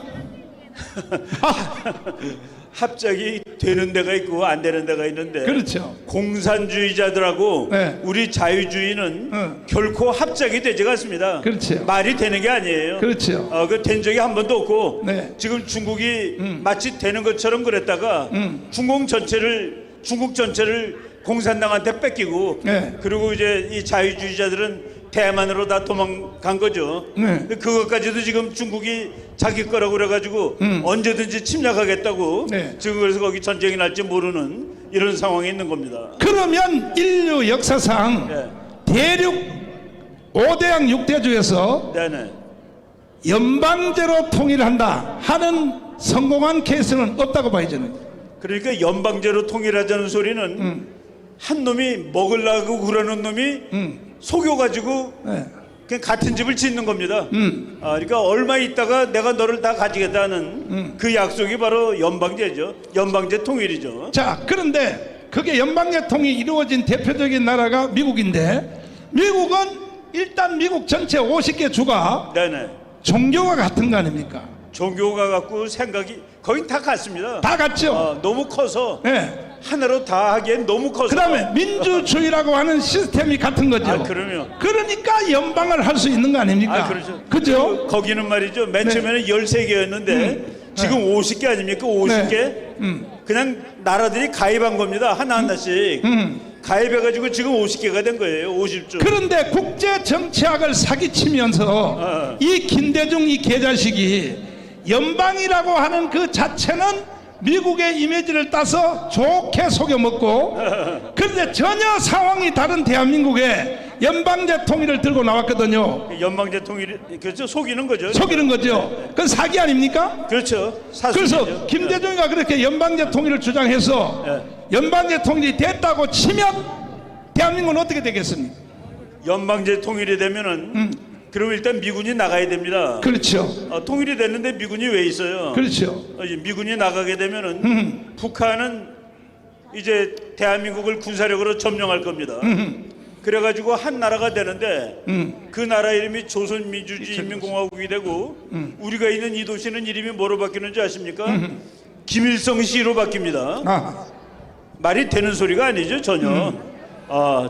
합작이 되는 데가 있고 안 되는 데가 있는데 그렇죠. 공산주의자들하고 네. 우리 자유주의는 응. 결코 합작이 되지가 않습니다. 그렇죠. 말이 되는 게 아니에요. 그렇죠. 그 된 적이 한 번도 없고 네. 지금 중국이 마치 되는 것처럼 그랬다가 중국 전체를 공산당한테 뺏기고 네. 그리고 이제 이 자유주의자들은 대만으로 다 도망간 거죠. 네. 근데 그것까지도 지금 중국이 자기 거라고 그래가지고 언제든지 침략하겠다고 네. 지금 그래서 거기 전쟁이 날지 모르는 이런 상황에 있는 겁니다. 그러면 인류 역사상 네. 대륙 5대양 6대주에서 네네. 연방제로 통일한다 하는 성공한 케이스는 없다고 봐요 저는. 그러니까 연방제로 통일하자는 소리는 한 놈이 먹으려고 그러는 놈이 속여가지고 네. 그냥 같은 집을 짓는 겁니다. 그러니까 얼마 있다가 내가 너를 다 가지겠다는 그 약속이 바로 연방제죠. 연방제 통일이죠. 자, 그런데 그게 연방제 통일이 이루어진 대표적인 나라가 미국인데 미국은 일단 미국 전체 50개 주가 네네. 종교가 같은 거 아닙니까? 종교가 갖고 생각이 거의 다 같습니다. 다 같죠? 너무 커서 네. 하나로 다 하기엔 너무 커서. 그 다음에 민주주의라고 하는 시스템이 같은 거죠. 그럼요. 그러니까 연방을 할 수 있는 거 아닙니까? 그렇죠. 그죠? 거기는 말이죠. 맨 네. 처음에는 13개였는데 지금 50개 아닙니까? 50개? 그냥 나라들이 가입한 겁니다. 하나하나씩. 가입해가지고 지금 50개가 된 거예요. 50조. 그런데 국제 정치학을 사기치면서 이 김대중 이 개자식이 연방이라고 하는 그 자체는 미국의 이미지를 따서 좋게 속여먹고 그런데 전혀 상황이 다른 대한민국에 연방제 통일을 들고 나왔거든요. 연방제 통일, 그렇죠. 속이는 거죠. 속이는 거죠. 그건 사기 아닙니까? 그렇죠. 그래서 사실이죠. 김대중이가 그렇게 연방제 통일을 주장해서 연방제 통일이 됐다고 치면 대한민국은 어떻게 되겠습니까? 연방제 통일이 되면은 그럼 일단 미군이 나가야 됩니다. 그렇죠. 통일이 됐는데 미군이 왜 있어요? 그렇죠. 이제 미군이 나가게 되면은 북한은 이제 대한민국을 군사력으로 점령할 겁니다. 그래가지고 한 나라가 되는데 그 나라 이름이 조선민주주의인민공화국이 되고 우리가 있는 이 도시는 이름이 뭐로 바뀌는지 아십니까? 김일성시로 바뀝니다. 아, 말이 되는 소리가 아니죠 전혀.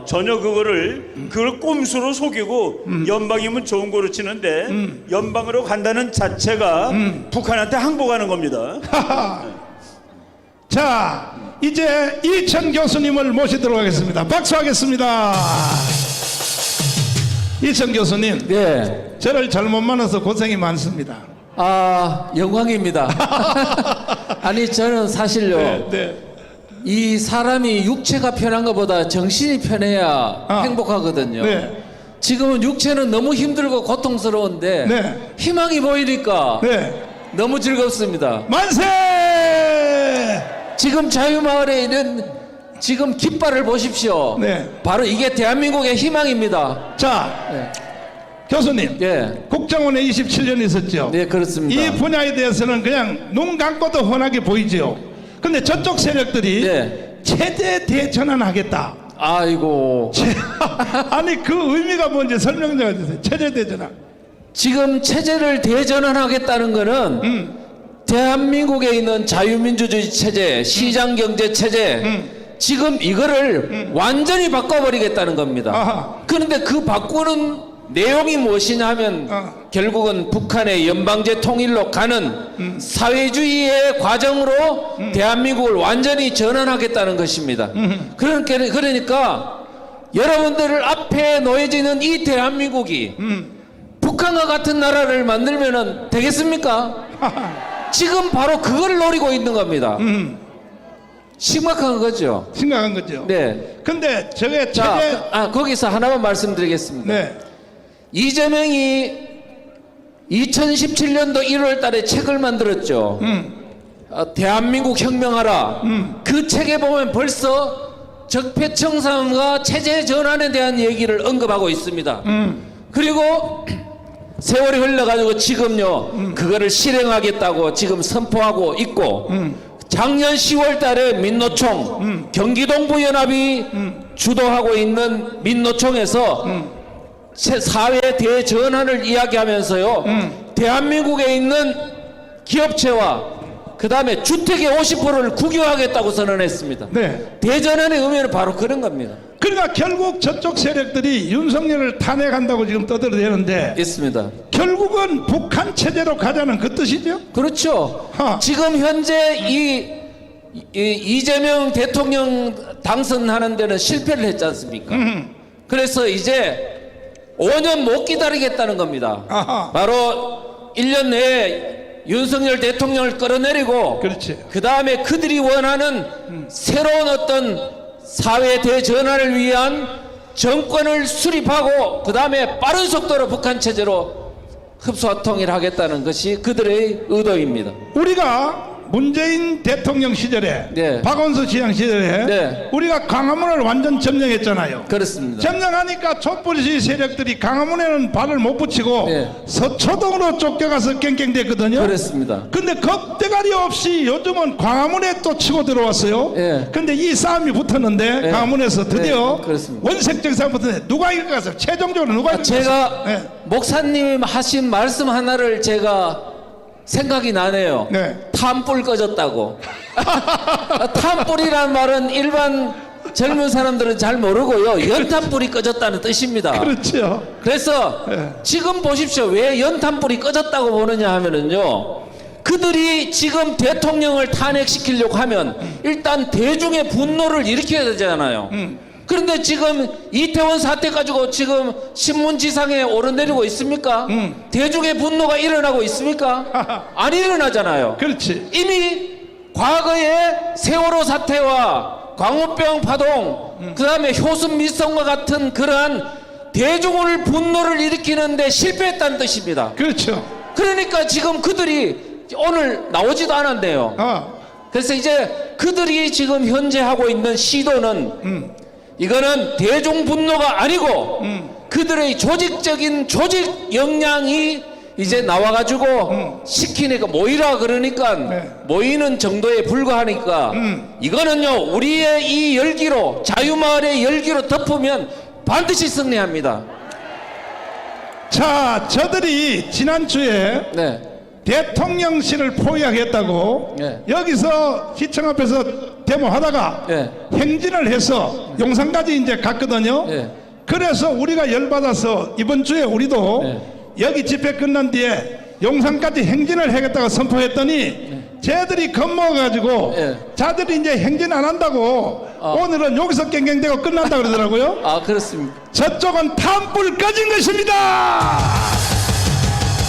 전혀 그걸 꼼수로 속이고 연방이면 좋은 거로 치는데 연방으로 간다는 자체가 북한한테 항복하는 겁니다. 자, 이제 이천 교수님을 모시도록 하겠습니다. 박수하겠습니다. 이천 교수님, 네. 저를 잘못 만나서 고생이 많습니다. 영광입니다. 아니, 저는 사실요. 네. 이 사람이 육체가 편한 것보다 정신이 편해야 행복하거든요. 네. 지금은 육체는 너무 힘들고 고통스러운데 네. 희망이 보이니까 네. 너무 즐겁습니다. 만세! 지금 자유마을에 있는 지금 깃발을 보십시오. 네. 바로 이게 대한민국의 희망입니다. 자, 네. 교수님. 예. 국정원에 27년 있었죠. 네, 그렇습니다. 이 분야에 대해서는 그냥 눈 감고도 훤하게 보이죠. 근데 저쪽 세력들이 네. 체제 대전환하겠다. 아이고. 아니 그 의미가 뭔지 설명 좀 해주세요. 체제 대전환. 지금 체제를 대전환하겠다는 거는 대한민국에 있는 자유민주주의 체제, 시장경제 체제, 지금 이거를 완전히 바꿔버리겠다는 겁니다. 아하. 그런데 그 바꾸는 내용이 무엇이냐 하면 결국은 북한의 연방제 통일로 가는 사회주의의 과정으로 대한민국을 완전히 전환하겠다는 것입니다. 그러니까 여러분들을 앞에 놓여지는 이 대한민국이 북한과 같은 나라를 만들면 되겠습니까? 지금 바로 그걸 노리고 있는 겁니다. 심각한 거죠. 심각한 거죠. 네. 근데 저게 체제. 자, 거기서 하나만 말씀드리겠습니다. 네. 이재명이 2017년도 1월 달에 책을 만들었죠. 대한민국 혁명하라. 그 책에 보면 벌써 적폐청산과 체제 전환에 대한 얘기를 언급하고 있습니다. 그리고 세월이 흘러가지고 지금요 그거를 실행하겠다고 지금 선포하고 있고 작년 10월 달에 민노총 경기동부연합이 주도하고 있는 민노총에서 사회 대전환을 이야기하면서요 대한민국에 있는 기업체와 그 다음에 주택의 50%를 국유하겠다고 선언했습니다. 네. 대전환의 의미는 바로 그런 겁니다. 그러니까 결국 저쪽 세력들이 윤석열을 탄핵한다고 지금 떠들어대는데 있습니다. 결국은 북한 체제로 가자는 그 뜻이죠? 그렇죠. 하. 지금 현재 이재명 대통령 당선하는 데는 실패를 했지 않습니까? 그래서 이제 5년 못 기다리겠다는 겁니다. 아하. 바로 1년 내에 윤석열 대통령을 끌어내리고 그렇지. 그 다음에 그들이 원하는 새로운 어떤 사회 대전환을 위한 정권을 수립하고 그 다음에 빠른 속도로 북한 체제로 흡수와 통일하겠다는 것이 그들의 의도입니다. 우리가 문재인 대통령 시절에 네. 박원순 시장 시절에 네. 우리가 광화문을 완전 점령했잖아요. 그렇습니다. 점령하니까 촛불시 세력들이 광화문에는 발을 못 붙이고 네. 서초동으로 쫓겨가서 깽깽댔거든요. 그렇습니다. 근데 겁대가리 없이 요즘은 광화문에 또 치고 들어왔어요. 네. 근데 이 싸움이 붙었는데 네. 광화문에서 드디어 네, 그렇습니다. 원색적 싸움 붙었는데 누가 이길 것 같아요? 최종적으로 누가 이길 것 같아요? 제가 네. 목사님 하신 말씀 하나를 제가 생각이 나네요. 네. 탐불 꺼졌다고. 탐불이란 말은 일반 젊은 사람들은 잘 모르고요. 연탄불이 꺼졌다는 뜻입니다. 그렇죠. 그래서 네. 지금 보십시오. 왜 연탄불이 꺼졌다고 보느냐 하면은요. 그들이 지금 대통령을 탄핵시키려고 하면 일단 대중의 분노를 일으켜야 되잖아요. 그런데 지금 이태원 사태 가지고 지금 신문지상에 오르내리고 있습니까? 대중의 분노가 일어나고 있습니까? 안 일어나잖아요. 그렇지. 이미 과거에 세월호 사태와 광우병 파동 그 다음에 효순 미성과 같은 그러한 대중을 분노를 일으키는데 실패했다는 뜻입니다. 그렇죠. 그러니까 지금 그들이 오늘 나오지도 않았네요. 그래서 이제 그들이 지금 현재 하고 있는 시도는 이거는 대중 분노가 아니고 그들의 조직적인 조직 역량이 이제 나와가지고 시키니까 모이라 그러니까 네. 모이는 정도에 불과하니까 이거는요 우리의 이 열기로 자유마을의 열기로 덮으면 반드시 승리합니다. 자, 저들이 지난주에 네. 대통령실을 포위하겠다고 네. 여기서 시청 앞에서 데모하다가 네. 행진을 해서 용산까지 이제 갔거든요. 네. 그래서 우리가 열받아서 이번 주에 우리도 네. 여기 집회 끝난 뒤에 용산까지 행진을 하겠다고 선포했더니 쟤들이 겁먹어가지고 네. 자들이 이제 행진 안 한다고 오늘은 여기서 깽깽대고 끝난다 그러더라고요. 아 그렇습니다. 저쪽은 탐불 꺼진 것입니다.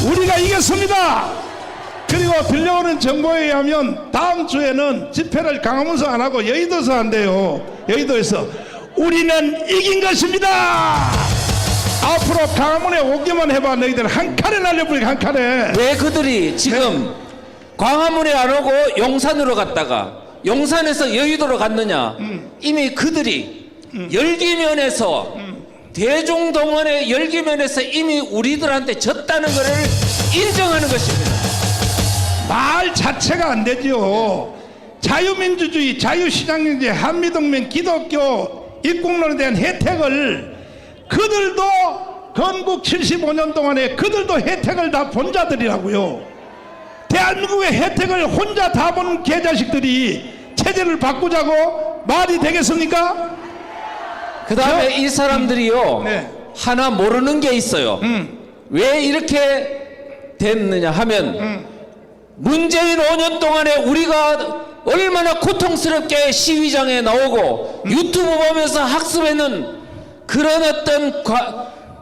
우리가 이겼습니다. 그리고 들려오는 정보에 의하면 다음 주에는 집회를 강화문서 안 하고 여의도에서 한대요. 여의도에서 우리는 이긴 것입니다. 앞으로 강화문에 오기만 해봐. 너희들 한 칼에 날려버리게 한 칼에. 왜 그들이 지금 광화문에 안 오고 용산으로 갔다가 용산에서 여의도로 갔느냐? 이미 그들이 열기면에서 대중동원의 열기면에서 이미 우리들한테 졌다는 것을 인정하는 것입니다. 말 자체가 안 되죠. 자유민주주의, 자유시장경제, 한미동맹, 기독교, 입국론에 대한 혜택을 그들도 건국 75년 동안에 그들도 혜택을 다 본 자들이라고요. 대한민국의 혜택을 혼자 다 본 개자식들이 체제를 바꾸자고 말이 되겠습니까? 그 다음에 이 사람들이요 네. 하나 모르는 게 있어요. 왜 이렇게 됐느냐 하면 문재인 5년 동안에 우리가 얼마나 고통스럽게 시위장에 나오고 유튜브 보면서 학습하는 그런 어떤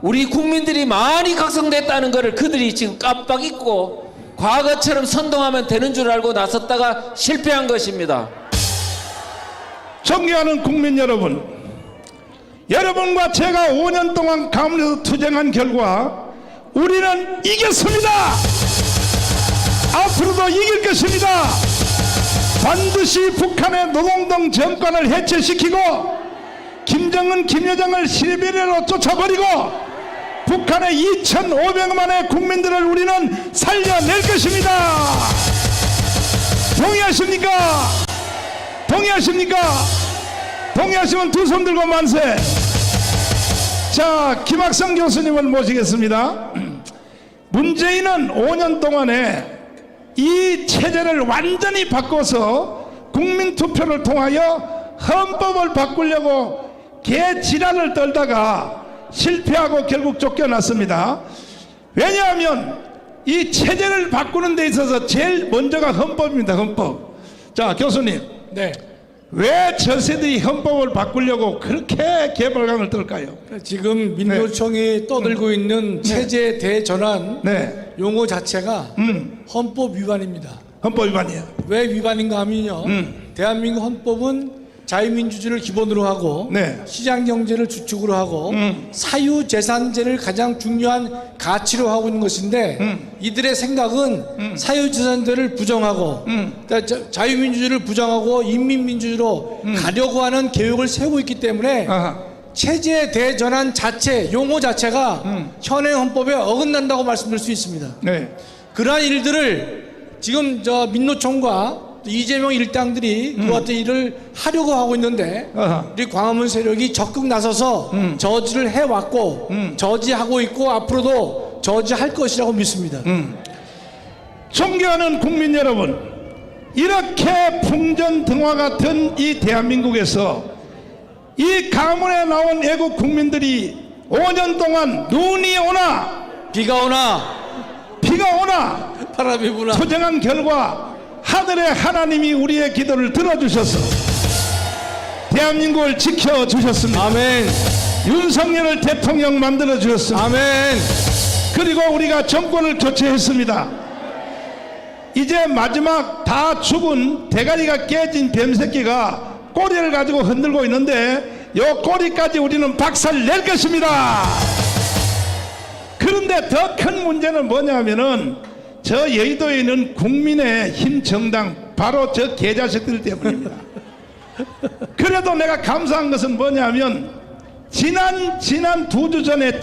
우리 국민들이 많이 각성됐다는 것을 그들이 지금 깜빡 잊고 과거처럼 선동하면 되는 줄 알고 나섰다가 실패한 것입니다. 존경하는 국민 여러분, 여러분과 제가 5년 동안 강원에서 투쟁한 결과 우리는 이겼습니다. 앞으로도 이길 것입니다. 반드시 북한의 노동당 정권을 해체시키고 김정은, 김여정을 시베리아로 쫓아버리고 북한의 2,500만의 국민들을 우리는 살려낼 것입니다. 동의하십니까? 동의하십니까? 동의하시면 두 손 들고 만세. 자, 김학성 교수님을 모시겠습니다. 문재인은 5년 동안에 이 체제를 완전히 바꿔서 국민투표를 통하여 헌법을 바꾸려고 개지랄을 떨다가 실패하고 결국 쫓겨났습니다. 왜냐하면 이 체제를 바꾸는 데 있어서 제일 먼저가 헌법입니다. 헌법. 자, 교수님, 네. 왜 저 세대의 헌법을 바꾸려고 그렇게 개발강을 떨까요? 지금 민노총이 떠들고 있는 체제 대전환 네, 용어 자체가 헌법 위반입니다. 헌법 위반이에요. 왜 위반인가 하면요. 대한민국 헌법은 자유민주주의를 기본으로 하고 네. 시장경제를 주축으로 하고 사유재산제를 가장 중요한 가치로 하고 있는 것인데 이들의 생각은 사유재산제를 부정하고 그러니까 자유민주주의를 부정하고 인민민주주의로 가려고 하는 계획을 세우고 있기 때문에 아하. 체제 대전환 자체 용어 자체가 현행 헌법에 어긋난다고 말씀드릴 수 있습니다. 네. 그러한 일들을 지금 저 민노총과 이재명 일당들이 그와 같은 일을 하려고 하고 있는데 아하. 우리 광화문 세력이 적극 나서서 저지를 해왔고 저지하고 있고 앞으로도 저지할 것이라고 믿습니다. 존경하는 국민 여러분, 이렇게 풍전등화 같은 이 대한민국에서 이 가문에 나온 애국 국민들이 5년 동안 눈이 오나 비가 오나 비가 오나 바람이 부나 투쟁한 결과 하늘의 하나님이 우리의 기도를 들어주셔서 대한민국을 지켜주셨습니다. 아멘 윤석열을 대통령 만들어 주셨습니다. 아멘. 그리고 우리가 정권을 교체했습니다. 이제 마지막 다 죽은 대가리가 깨진 뱀새끼가 꼬리를 가지고 흔들고 있는데 요 꼬리까지 우리는 박살 낼 것입니다. 그런데 더 큰 문제는 뭐냐면은 저 여의도에 있는 국민의힘 정당 바로 저 개자식들 때문입니다. 그래도 내가 감사한 것은 뭐냐면 지난 2주 전에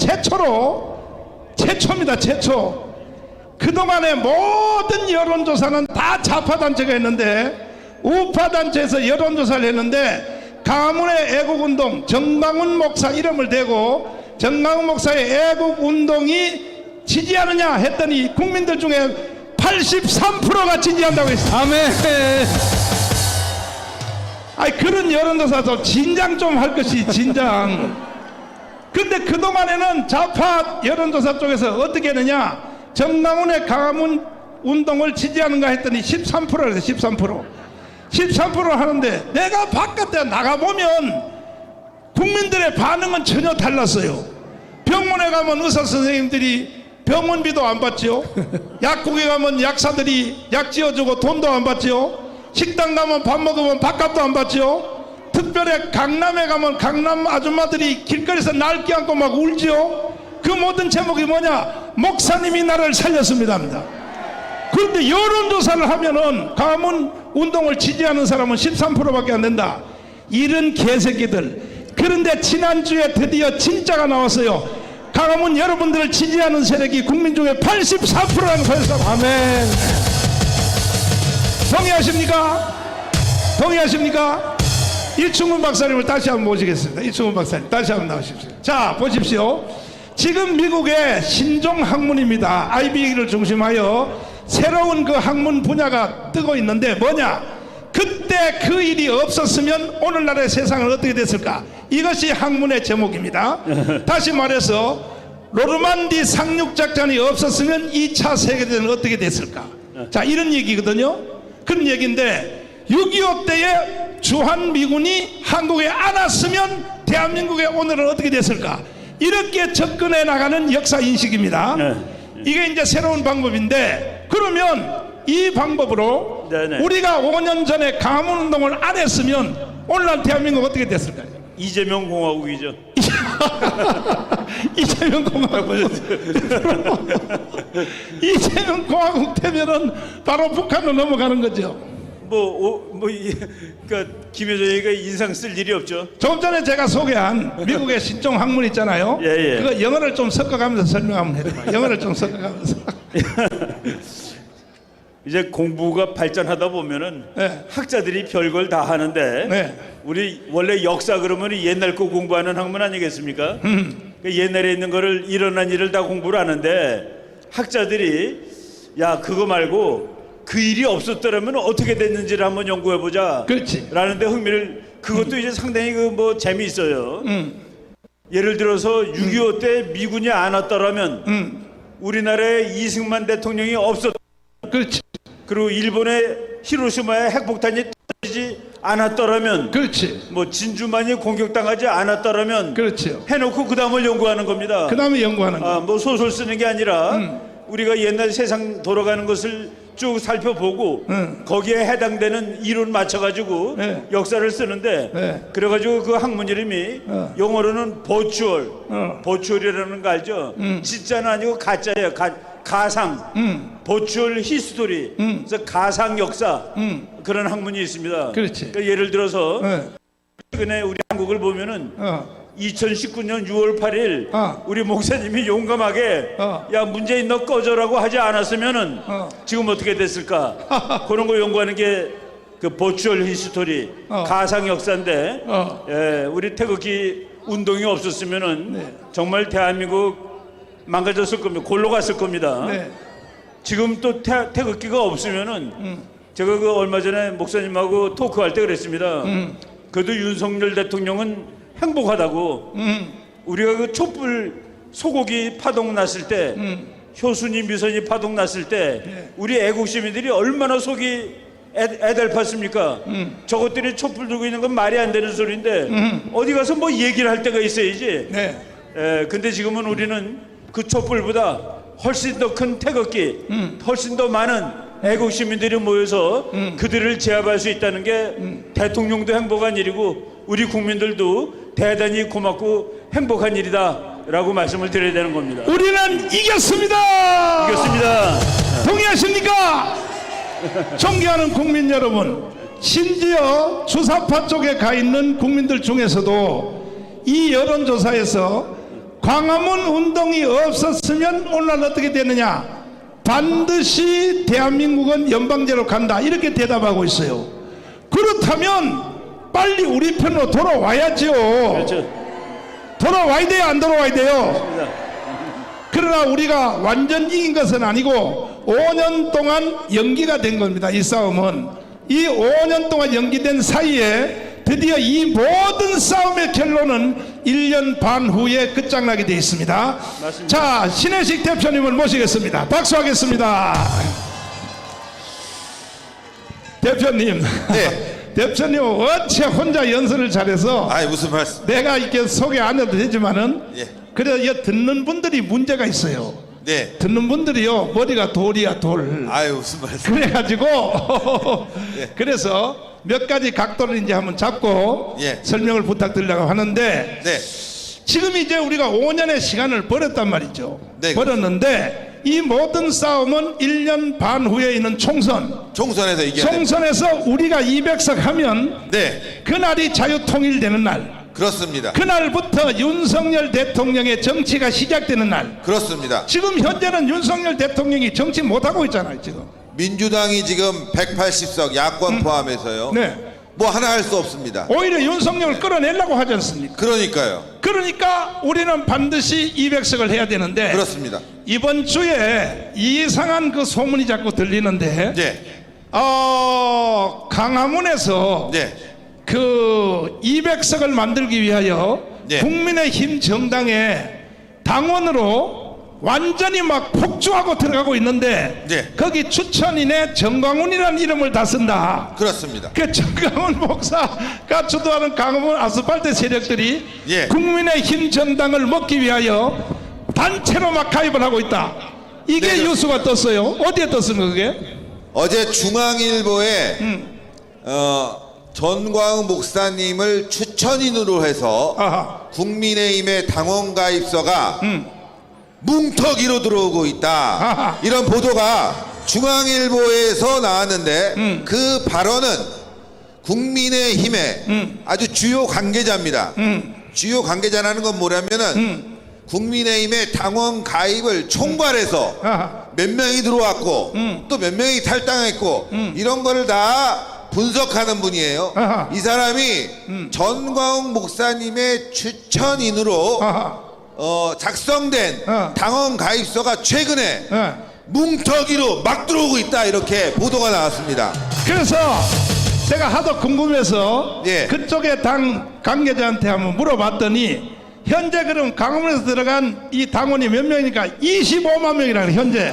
최초입니다. 최초. 그동안의 모든 여론조사는 다 좌파단체가 했는데 우파단체에서 여론조사를 했는데 가문의 애국운동 정강훈 목사 이름을 대고 정강훈 목사의 애국운동이 지지하느냐 했더니 국민들 중에 83%가 지지한다고 했어요. 아멘. 아니 그런 여론조사도 진작 좀 할 것이 진작. 근데 그동안에는 좌파 여론조사 쪽에서 어떻게 했느냐, 정강훈의 가문 운동을 지지하는가 했더니 13%라 해서 13% 하는데 내가 바깥에 나가보면 국민들의 반응은 전혀 달랐어요. 병원에 가면 의사 선생님들이 병원비도 안 받죠. 약국에 가면 약사들이 약 지어주고 돈도 안 받죠. 식당 가면 밥 먹으면 밥값도 안 받죠. 특별히 강남에 가면 강남 아줌마들이 길거리에서 날 껴안고 막 울죠. 그 모든 제목이 뭐냐, 목사님이 나를 살렸습니다 합니다. 그런데 여론조사를 하면은 가문 운동을 지지하는 사람은 13%밖에 안 된다. 이런 개새끼들. 그런데 지난주에 드디어 진짜가 나왔어요. 가문 여러분들을 지지하는 세력이 국민 중에 84%라는 거였어. 아멘. 동의하십니까? 동의하십니까? 이충훈 박사님을 다시 한번 모시겠습니다. 이충훈 박사님 다시 한번 나오십시오. 자, 보십시오. 지금 미국의 신종 학문입니다. IB를 중심하여 새로운 그 학문 분야가 뜨고 있는데 뭐냐, 그때 그 일이 없었으면 오늘날의 세상은 어떻게 됐을까? 이것이 학문의 제목입니다. 다시 말해서 노르만디 상륙작전이 없었으면 2차 세계대전은 어떻게 됐을까? 자, 이런 얘기거든요. 그런 얘기인데 6.25 때에 주한미군이 한국에 안 왔으면 대한민국의 오늘은 어떻게 됐을까? 이렇게 접근해 나가는 역사인식입니다. 이게 이제 새로운 방법인데, 그러면 이 방법으로 우리가 5년 전에 가문운동을 안 했으면 오늘날 대한민국 어떻게 됐을까요? 이재명 공화국이죠. 이재명 공화국. 이재명 공화국 되면은 바로 북한으로 넘어가는 거죠. 그러니까 김여정이가 인상 쓸 일이 없죠. 조금 전에 제가 소개한 미국의 신종 학문 있잖아요. 예, 예. 그거 영어를 좀 섞어가면서 설명 한번 해봐. 영어를 좀 섞어가면서. 이제 공부가 발전하다 보면은 네. 학자들이 별걸 다 하는데 네. 우리 원래 역사 그러면 옛날 거 공부하는 학문 아니겠습니까? 그 옛날에 있는 거를 일어난 일을 다 공부를 하는데 학자들이 야 그거 말고 그 일이 없었더라면 어떻게 됐는지를 한번 연구해 보자. 그렇지. 라는데 흥미를 그것도 이제 상당히 그 뭐 재미있어요. 예를 들어서 6.25 때 미군이 안 왔더라면 우리나라에 이승만 대통령이 없었. 그렇지. 그리고 일본의 히로시마에 핵폭탄이 터지지 않았더라면, 그렇지. 뭐 진주만이 공격당하지 않았더라면, 그렇죠. 해놓고 그 다음을 연구하는 겁니다. 그 다음에 연구하는 거. 뭐 소설 쓰는 게 아니라 우리가 옛날 세상 돌아가는 것을 쭉 살펴보고 거기에 해당되는 이론 맞춰가지고 네. 역사를 쓰는데 네. 그래가지고 그 학문 이름이 영어로는 버추얼이라는 거 알죠? 진짜는 아니고 가짜예요. 가상, 버추얼 히스토리, 그래서 가상 역사 그런 학문이 있습니다. 그렇지. 그러니까 예를 들어서 네. 최근에 우리 한국을 보면은 2019년 6월 8일 우리 목사님이 용감하게 야 문재인 너 꺼져라고 하지 않았으면은 지금 어떻게 됐을까 그런 거 연구하는 게 그 버추얼 히스토리 가상 역사인데 예, 우리 태극기 운동이 없었으면은 정말 대한민국 망가졌을 겁니다. 골로 갔을 겁니다. 네. 지금 또 태극기가 없으면은 제가 그 얼마 전에 목사님하고 토크할 때 그랬습니다. 그래도 윤석열 대통령은 행복하다고. 우리가 그 촛불 소고기 파동 났을 때 효순이 미선이 파동 났을 때 우리 애국 시민들이 얼마나 속이 애달팠습니까? 저것들이 촛불 들고 있는 건 말이 안 되는 소리인데 어디 가서 뭐 얘기를 할 때가 있어야지. 네. 근데 지금은 우리는 그 촛불보다 훨씬 더 큰 태극기, 훨씬 더 많은 애국 시민들이 모여서 그들을 제압할 수 있다는 게 대통령도 행복한 일이고 우리 국민들도 대단히 고맙고 행복한 일이다라고 말씀을 드려야 되는 겁니다. 우리는 이겼습니다. 이겼습니다. 동의하십니까? 존경하는 국민 여러분, 심지어 주사파 쪽에 가 있는 국민들 중에서도 이 여론조사에서 광화문 운동이 없었으면 오늘 어떻게 되느냐, 반드시 대한민국은 연방제로 간다, 이렇게 대답하고 있어요. 그렇다면 빨리 우리 편으로 돌아와야죠. 그렇죠. 돌아와야 돼요, 안 돌아와야 돼요? 그러나 우리가 완전 이긴 것은 아니고 5년 동안 연기가 된 겁니다. 이 싸움은 이 5년 동안 연기된 사이에 드디어 이 모든 싸움의 결론은 1년 반 후에 끝장나게 되어 있습니다. 맞습니다. 자, 신혜식 대표님을 모시겠습니다. 박수하겠습니다. 대표님, 네. 대표님 어째 혼자 연설을 잘해서 아이 무슨 말씀? 내가 이렇게 소개 안 해도 되지만은 예. 그래 듣는 분들이 문제가 있어요. 네. 듣는 분들이요 머리가 돌이야 돌. 아유 무슨 말씀? 그래가지고 예. 그래서 몇 가지 각도를 이제 한번 잡고 예. 설명을 부탁드리려고 하는데 네. 지금 이제 우리가 5년의 시간을 벌였단 말이죠. 네, 벌였는데 이 모든 싸움은 1년 반 후에 있는 총선. 총선에서 이겨야 됩니다. 총선에서 우리가 200석 하면 네. 그날이 자유통일되는 날. 그렇습니다. 그날부터 윤석열 대통령의 정치가 시작되는 날. 그렇습니다. 지금 현재는 윤석열 대통령이 정치 못하고 있잖아요. 지금 민주당이 지금 180석 야권 포함해서요. 네. 뭐 하나 할 수 없습니다. 오히려 윤석열을 끌어내려고 하지 않습니까? 그러니까요. 그러니까 우리는 반드시 200석을 해야 되는데 그렇습니다. 이번 주에 이상한 그 소문이 자꾸 들리는데 네. 강화문에서 네. 그 200석을 만들기 위하여 네. 국민의힘 정당에 당원으로 완전히 막 폭주하고 들어가고 있는데 네. 거기 추천인에 정광훈이라는 이름을 다 쓴다. 그렇습니다. 그 정광훈 목사가 주도하는 강화문 아스팔트 세력들이 예. 국민의힘 정당을 먹기 위하여 단체로 막 가입을 하고 있다. 이게 네, 뉴스가 떴어요. 어디에 떴습니까 그게? 어제 중앙일보에 전광훈 목사님을 추천인으로 해서 아하. 국민의힘의 당원 가입서가 뭉터기로 들어오고 있다. 아하. 이런 보도가 중앙일보에서 나왔는데 그 발언은 국민의힘의 아주 주요 관계자입니다. 주요 관계자라는 건 뭐냐면은 국민의힘의 당원 가입을 총괄해서 몇 명이 들어왔고 또 몇 명이 탈당했고 이런 거를 다 분석하는 분이에요. 이 사람이 전광훈 목사님의 추천인으로 작성된 당원 가입서가 최근에 뭉터기로 막 들어오고 있다 이렇게 보도가 나왔습니다. 그래서 제가 하도 궁금해서 예. 그쪽의 당 관계자한테 한번 물어봤더니 현재 그럼 강원에서 들어간 이 당원이 몇 명이니까 25만 명이라는 현재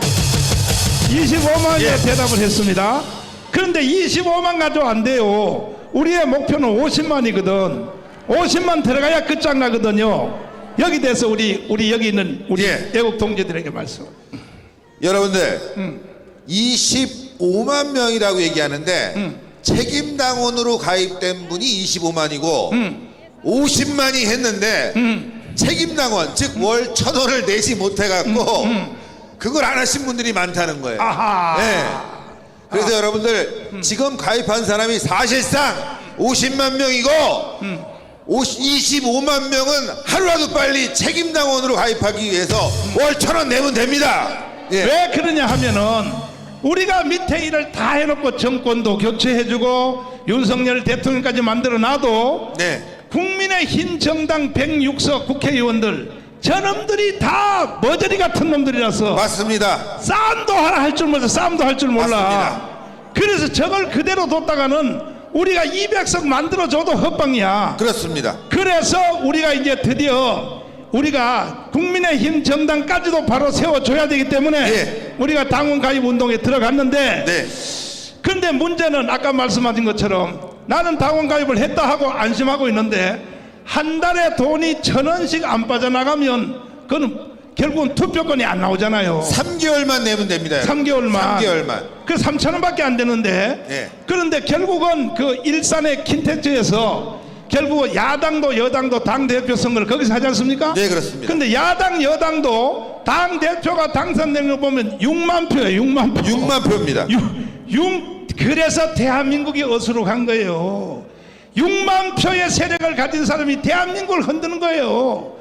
25만에 예. 대답을 했습니다. 그런데 25만 가지고 안 돼요. 우리의 목표는 50만이거든. 50만 들어가야 끝장나거든요. 여기 대해서 우리 여기 있는 우리 예. 애국 동지들에게 말씀. 여러분들 25만 명이라고 얘기하는데 책임당원으로 가입된 분이 25만이고 50만이 했는데 책임당원 즉 월 1,000원을 내지 못해갖고 그걸 안 하신 분들이 많다는 거예요. 아하. 네. 그래서 여러분들 지금 가입한 사람이 사실상 50만 명이고 25만 명은 하루라도 빨리 책임당원으로 가입하기 위해서 월 1,000원 내면 됩니다. 예. 왜 그러냐 하면은 우리가 밑에 일을 다 해놓고 정권도 교체해주고 윤석열 대통령까지 만들어놔도 네. 국민의힘 정당 106석 국회의원들 저놈들이 다 머저리 같은 놈들이라서 맞습니다. 싸움도 하나 할 줄 몰라. 싸움도 할 줄 몰라. 맞습니다. 그래서 저걸 그대로 뒀다가는 우리가 200석 만들어줘도 헛방이야. 그렇습니다. 그래서 우리가 이제 드디어 우리가 국민의힘 정당까지도 바로 세워줘야 되기 때문에 예. 우리가 당원 가입 운동에 들어갔는데 네. 근데 문제는 아까 말씀하신 것처럼 나는 당원 가입을 했다 하고 안심하고 있는데 한 달에 돈이 1,000원씩 안 빠져나가면 그건 결국은 투표권이 안 나오잖아요. 3개월만 내면 됩니다. 3개월만. 3개월만. 그 3,000원밖에 안 되는데 예. 그런데 결국은 그 일산의 킨텍스에서 결국 야당도 여당도 당대표 선거를 거기서 하지 않습니까? 네, 그렇습니다. 근데 야당 여당도 당대표가 당선된 거 보면 6만 표예요. 6만 표. 6만 표입니다. 그래서 대한민국이 어수룩한 거예요. 6만 표의 세력을 가진 사람이 대한민국을 흔드는 거예요.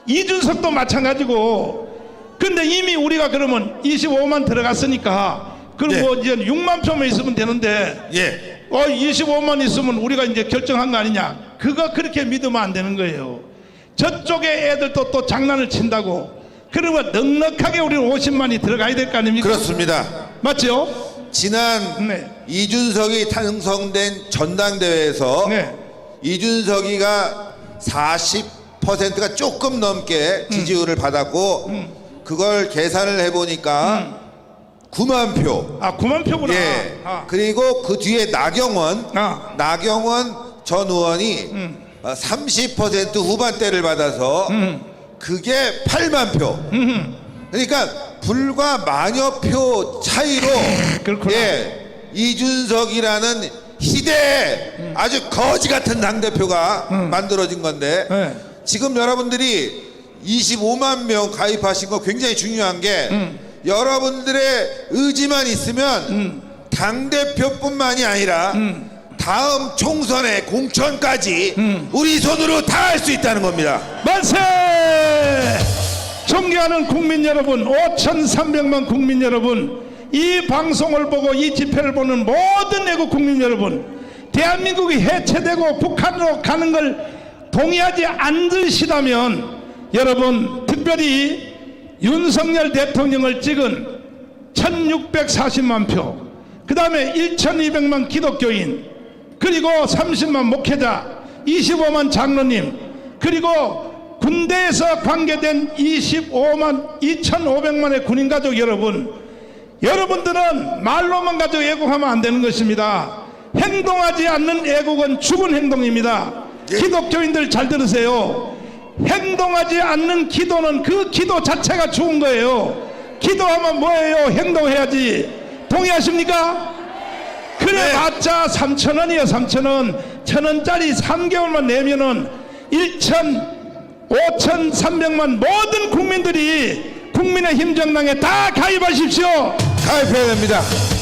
이준석도 마찬가지고. 근데 이미 우리가 그러면 25만 들어갔으니까 그럼 네. 뭐 이제 6만 표만 있으면 되는데 예. 25만 있으면 우리가 이제 결정한 거 아니냐. 그거 그렇게 믿으면 안 되는 거예요. 저쪽에 애들도 또 장난을 친다고. 그러면 넉넉하게 우리는 50만이 들어가야 될 거 아닙니까? 그렇습니다. 맞죠? 지난 네. 이준석이 당선된 전당대회에서 네. 이준석이가 40%가 조금 넘게 지지율을 받았고 그걸 계산을 해보니까 9만 표. 아 9만 표구나. 예. 아. 그리고 그 뒤에 나경원 전 의원이 30% 후반대를 받아서 그게 8만 표. 그러니까 불과 만여 표 차이로 그렇구나. 예, 이준석이라는 희대의 아주 거지 같은 당대표가 만들어진 건데 네. 지금 여러분들이 25만 명 가입하신 거 굉장히 중요한 게 여러분들의 의지만 있으면 당대표뿐만이 아니라 다음 총선의 공천까지 우리 손으로 다 할 수 있다는 겁니다. 만세! 존경하는 국민 여러분, 5,300만 국민 여러분, 이 방송을 보고 이 집회를 보는 모든 애국 국민 여러분, 대한민국이 해체되고 북한으로 가는 걸 동의하지 않으시다면 여러분 특별히 윤석열 대통령을 찍은 1,640만 표, 그 다음에 1,200만 기독교인, 그리고 30만 목회자, 25만 장로님, 그리고 군대에서 관계된 2,500만의 군인 가족 여러분, 여러분들은 말로만 가지고 애국하면 안 되는 것입니다. 행동하지 않는 애국은 죽은 행동입니다. 기독교인들 잘 들으세요. 행동하지 않는 기도는 그 기도 자체가 죽은 거예요. 기도하면 뭐예요? 행동해야지. 동의하십니까? 그래 봤자 3,000원이에요. 3,000원. 1,000원짜리 3개월만 내면은 5,300만 모든 국민들이 국민의힘 정당에 다 가입하십시오. 가입해야 됩니다.